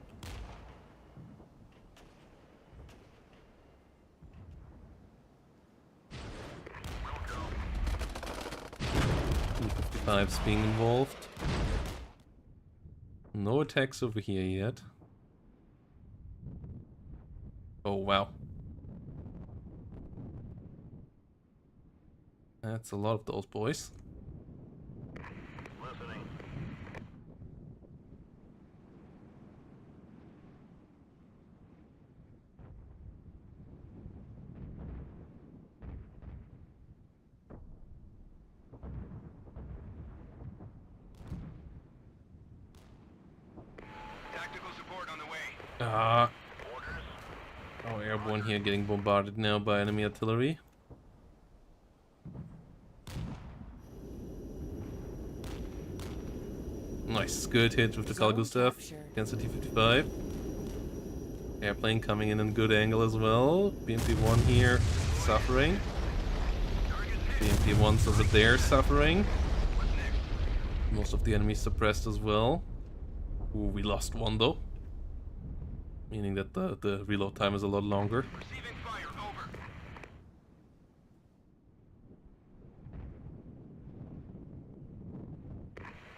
T-55s being involved. No attacks over here yet. Oh, wow. That's a lot of those boys. Listening. Tactical support on the way. Ah, Orders. our airborne here getting bombarded now by enemy artillery. Nice, good hit with the Zone Carl-Gustav captured. against the T-55. Airplane coming in good angle as well. BMP-1 here suffering. BMP-1's over there suffering. What's next? Most of the enemies suppressed as well. Ooh, we lost one though. Meaning that the reload time is a lot longer. Receiving fire. Over.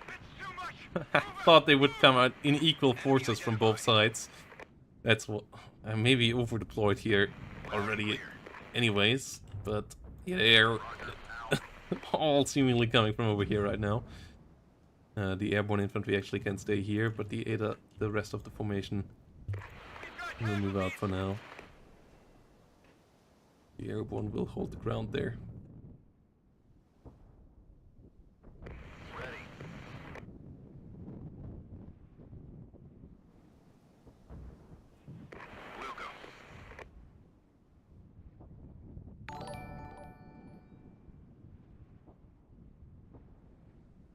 It's too much. I thought they would come out in equal forces from both sides. That's what I maybe over deployed here already anyways, but yeah, they're all seemingly coming from over here right now. The airborne infantry actually can stay here, but the rest of the formation will move out for now. The airborne will hold the ground there. Ready. We'll go.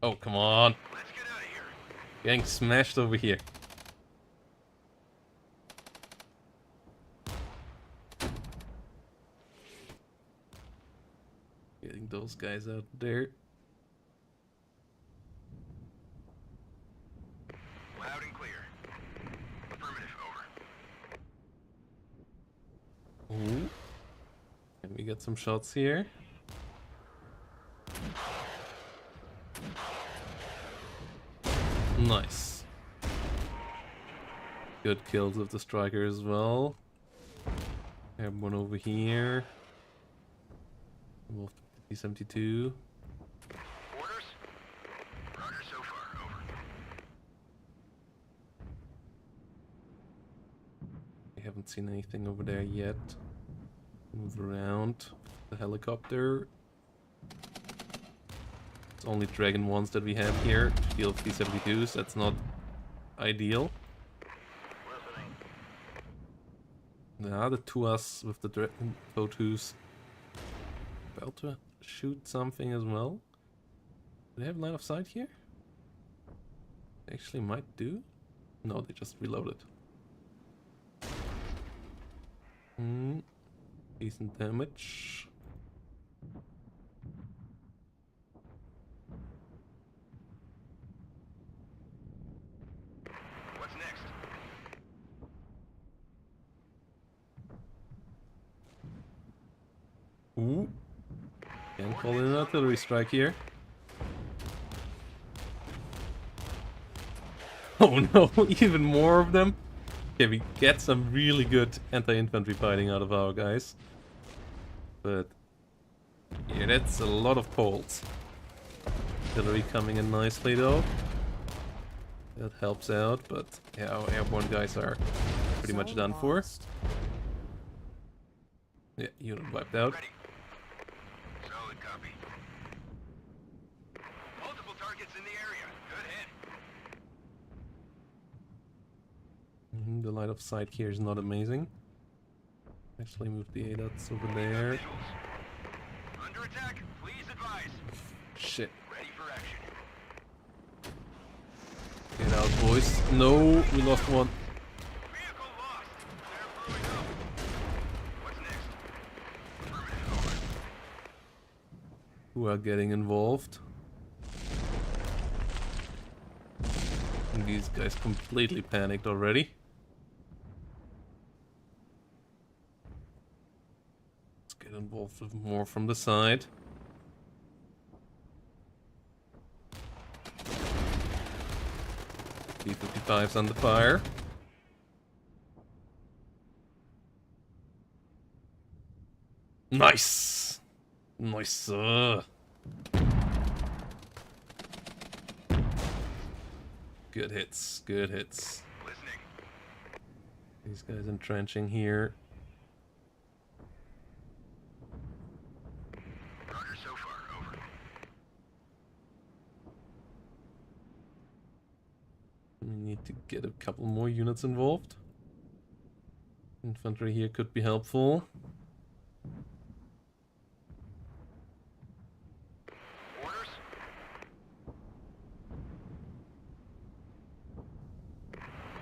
Oh, come on. Let's get out of here. Getting smashed over here. Getting those guys out there. Loud and clear. Affirmative. Over. Ooh. Can we get some shots here? Nice. Good kills with the striker as well. Airborne over here. Wolf T-72. Orders? Roger so far. Over. I haven't seen anything over there yet. Move around. The helicopter. It's only Dragon 1s that we have here to deal with T-72s. That's not ideal. Now the 2s with the Dragon 2s about to shoot something as well. Do they have line of sight here? They actually might do. No, they just reloaded. Decent damage. What's next? Ooh. Can call in an artillery strike here. Oh no, even more of them? Okay, we get some really good anti-infantry fighting out of our guys. But yeah, that's a lot of Poles. Artillery coming in nicely though. That helps out, but yeah, our airborne guys are pretty much Zone done for. lost. Yeah, unit wiped out. Ready. Solid copy. Multiple targets in the area. Good hit. The line of sight here is not amazing. Actually move the ADATs over there. Visuals. Under attack. Please advise. Shit. Ready for action. Get out, boys. No, we lost one. Vehicle lost. They're blowing up. What's next? Affirmative. Over. Who are getting involved? And these guys completely panicked already. Let's get involved with more from the side. T-55's under fire. Nice! Nice. Good hits, good hits. Listening. These guys entrenching here. Roger so far, over. We need to get a couple more units involved. Infantry here could be helpful. Orders?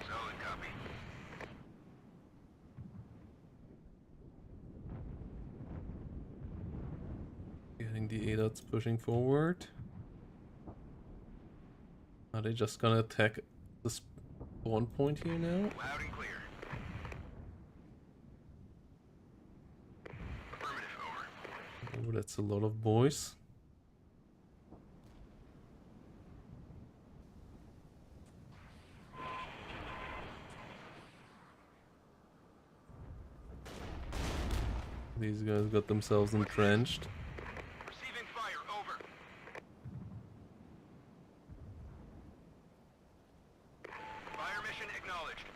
Solid copy. Getting the ADOTs pushing forward. Are they just gonna attack the spawn point here now? Loud and clear. Affirmative, over. Oh, that's a lot of boys. These guys got themselves entrenched. Receiving fire, over. Fire mission acknowledged.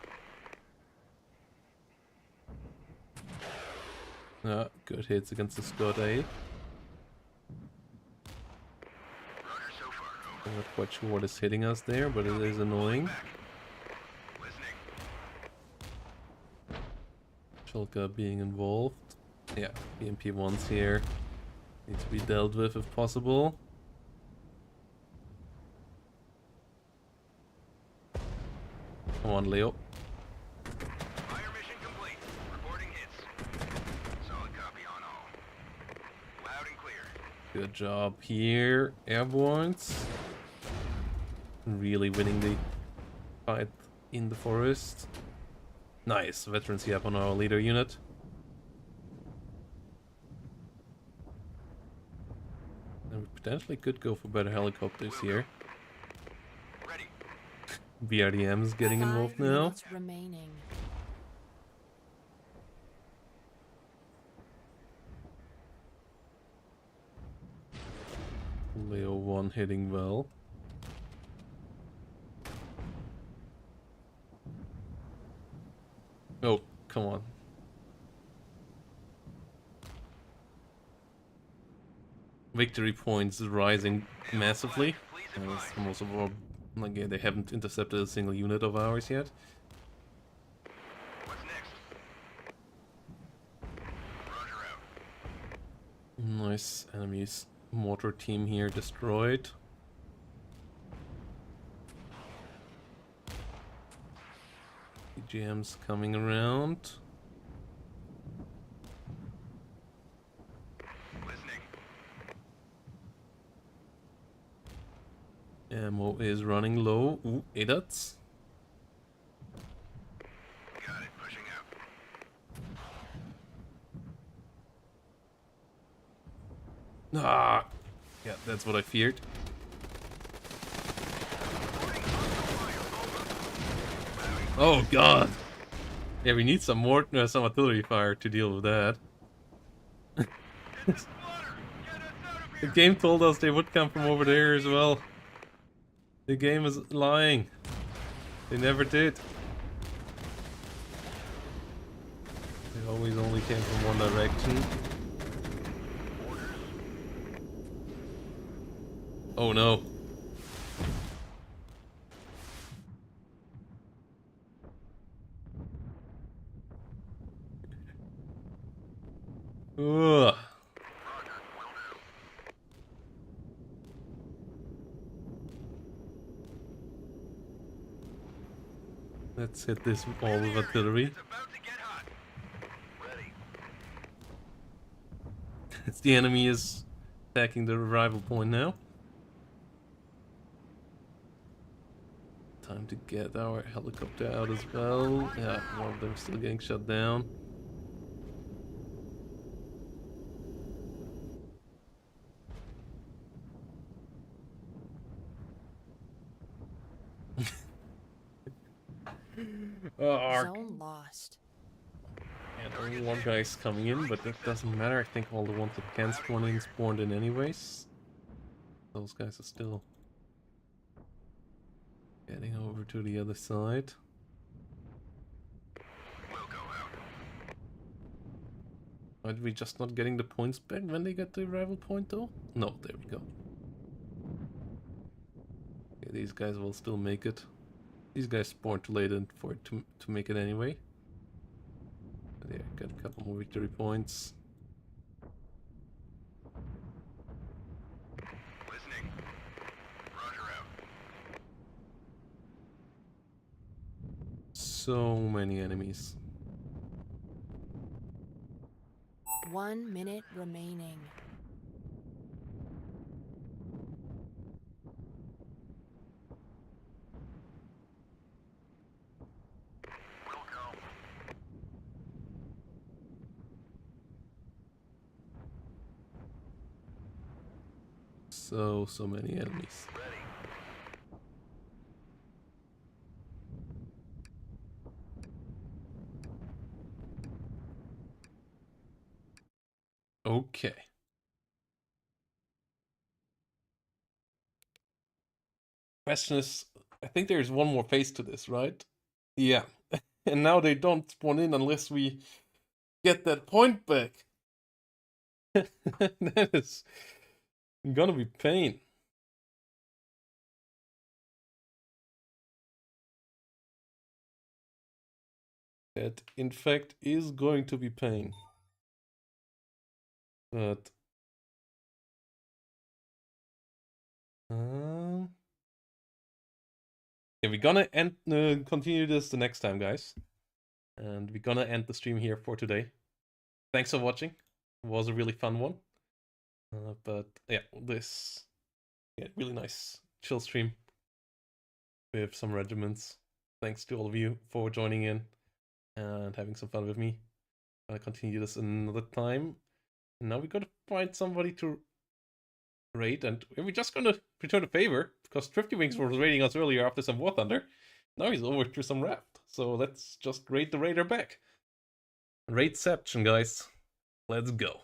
Ah, good hits against the Scott A. Roger so far, over. I'm not quite sure what is hitting us there, but it is annoying. Back. Listening. Shulka being involved. Yeah, BMP-1s here. Need to be dealt with if possible. Come on, Leo. Fire mission complete. Reporting hits. Solid copy on all. Loud and clear. Good job here, airbornes. Really winning the fight in the forest. Nice, veterancy up on our leader unit. And we potentially could go for better helicopters here. Ready. BRDM's getting involved 5 now. minutes remaining. Leo 1 hitting well. Oh, come on. Victory points rising massively. Please That's advise. most of our, like, yeah, they haven't intercepted a single unit of ours yet. What's next? Roger out. Nice. Enemy's mortar team here destroyed. PGM's coming around. Listening. Ammo is running low. Ooh, ADATs. Got it. Pushing out. Ah! Yeah, that's what I feared. Oh god! Yeah, we need some more, some artillery fire to deal with that. It's a splatter. Get us out of The here. game told us they would come from over there as well. The game is lying. They never did. They always only came from one direction. Oh no. Ugh. Roger. Will do. Let's hit this all with artillery. It's about to get hot. Ready. As the enemy is attacking the arrival point now. Time to get our helicopter out as well. Yeah, one of them still getting shut down. Zone lost. And only one guy's coming in, but that doesn't matter. I think all the ones that can spawn in spawned in anyways. Those guys are still getting over to the other side. We'll go out. Are we just not getting the points back when they get the arrival point though? No, there we go. Okay, these guys will still make it. These guys spawned too late in for it to make it anyway. There, got a couple more victory points. Listening. Roger out. So many enemies. 1 minute remaining. We'll go. So many enemies. Ready. Okay. Question is, I think there's one more phase to this, right? Yeah. And now they don't spawn in unless we get that point back. That is gonna be pain. That, in fact, is going to be pain. But... yeah, we're gonna continue this the next time, guys. And we're gonna end the stream here for today. Thanks for watching. It was a really fun one. But yeah, this really nice chill stream with some regiments. Thanks to all of you for joining in and having some fun with me. I'll continue this another time. And now we gotta find somebody to raid, and we're just gonna return a favor because Thrifty Wings was raiding us earlier after some War Thunder. Now he's over to some raft, so let's just raid the raider back. Raidception, guys. Let's go.